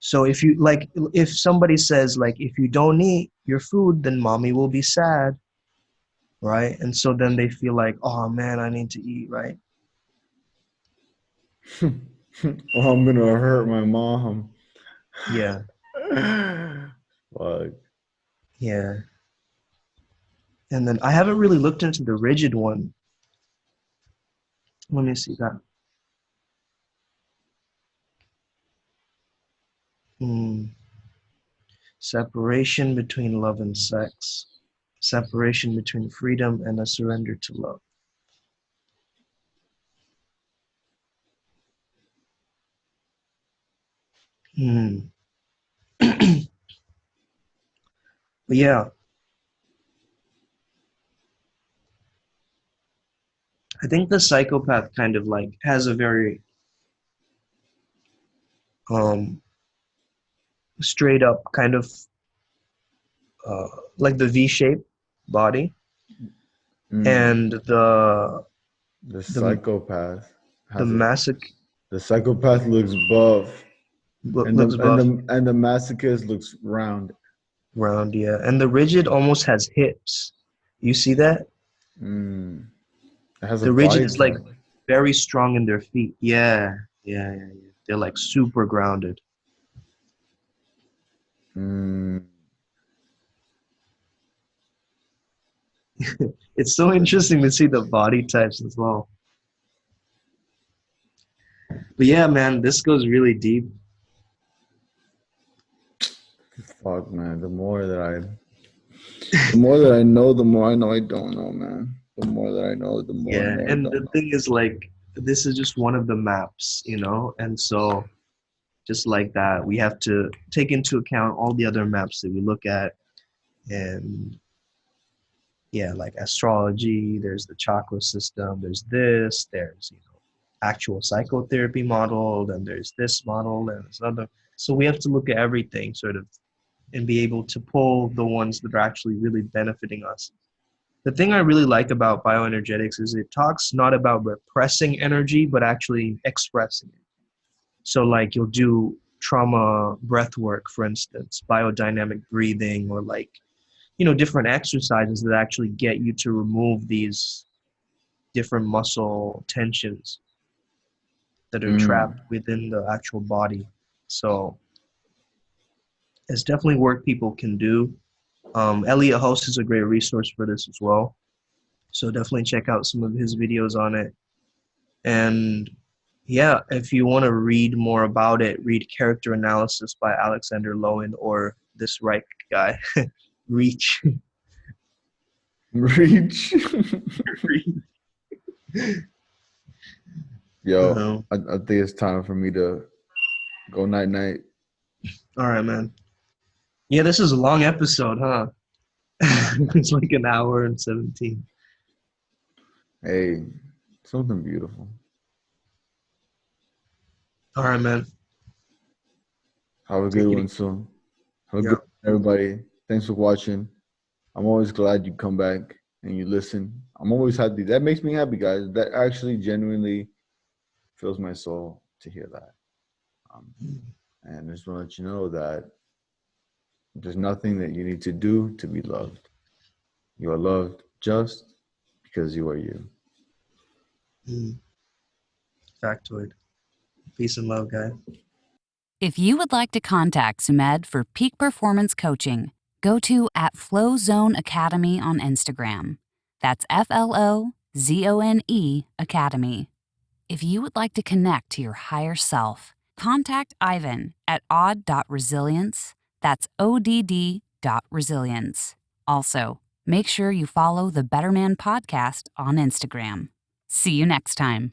So if somebody says like, if you don't eat your food, then mommy will be sad, right? And so then they feel like, oh man, I need to eat, right? Oh, I'm gonna hurt my mom. Yeah. Fuck. Yeah. And then I haven't really looked into the rigid one. Let me see that. Separation between love and sex. Separation between freedom and a surrender to love. But yeah, I think the psychopath kind of like has a very straight up kind of like the V-shaped body, and the psychopath the psychopath looks buff, and looks buff, and the masochist looks round. Round, yeah, and the rigid almost has hips. You see that? It has the rigid is like very strong in their feet. Yeah. They're like super grounded. It's so interesting to see the body types as well. But yeah, man, this goes really deep. Fuck, man. The more that I know, the more I know I don't know, man. The more that I know, the more I know I don't know. The thing is, like, this is just one of the maps, and so just like that, we have to take into account all the other maps that we look at. And yeah, like astrology, there's the chakra system, there's actual psychotherapy model, then there's this model, and this other. So we have to look at everything sort of and be able to pull the ones that are actually really benefiting us. The thing I really like about bioenergetics is it talks not about repressing energy, but actually expressing it. So like you'll do trauma breath work, for instance, biodynamic breathing, or like, different exercises that actually get you to remove these different muscle tensions that are trapped within the actual body. So it's definitely work people can do. Elliot Host is a great resource for this as well. So definitely check out some of his videos on it. And yeah, if you want to read more about it, read Character Analysis by Alexander Lowen, or this Reich guy, Reach. Reach. Yo, I think it's time for me to go night-night. All right, man. Yeah, this is a long episode, huh? It's like an hour and 17. Hey, something beautiful. All right, man. Have a good one soon. Have a good one, everybody. Thanks for watching. I'm always glad you come back and you listen. I'm always happy. That makes me happy, guys. That actually genuinely fills my soul to hear that. And I just want to let you know that there's nothing that you need to do to be loved. You are loved just because you are you. Factoid. Peace and love, guy. If you would like to contact Sumed for peak performance coaching, go to @FlowZone Academy on Instagram. That's FLOZONE Academy. If you would like to connect to your higher self, contact Ivan at odd.resilience. That's ODD.resilience. Also, make sure you follow the Better Man Podcast on Instagram. See you next time.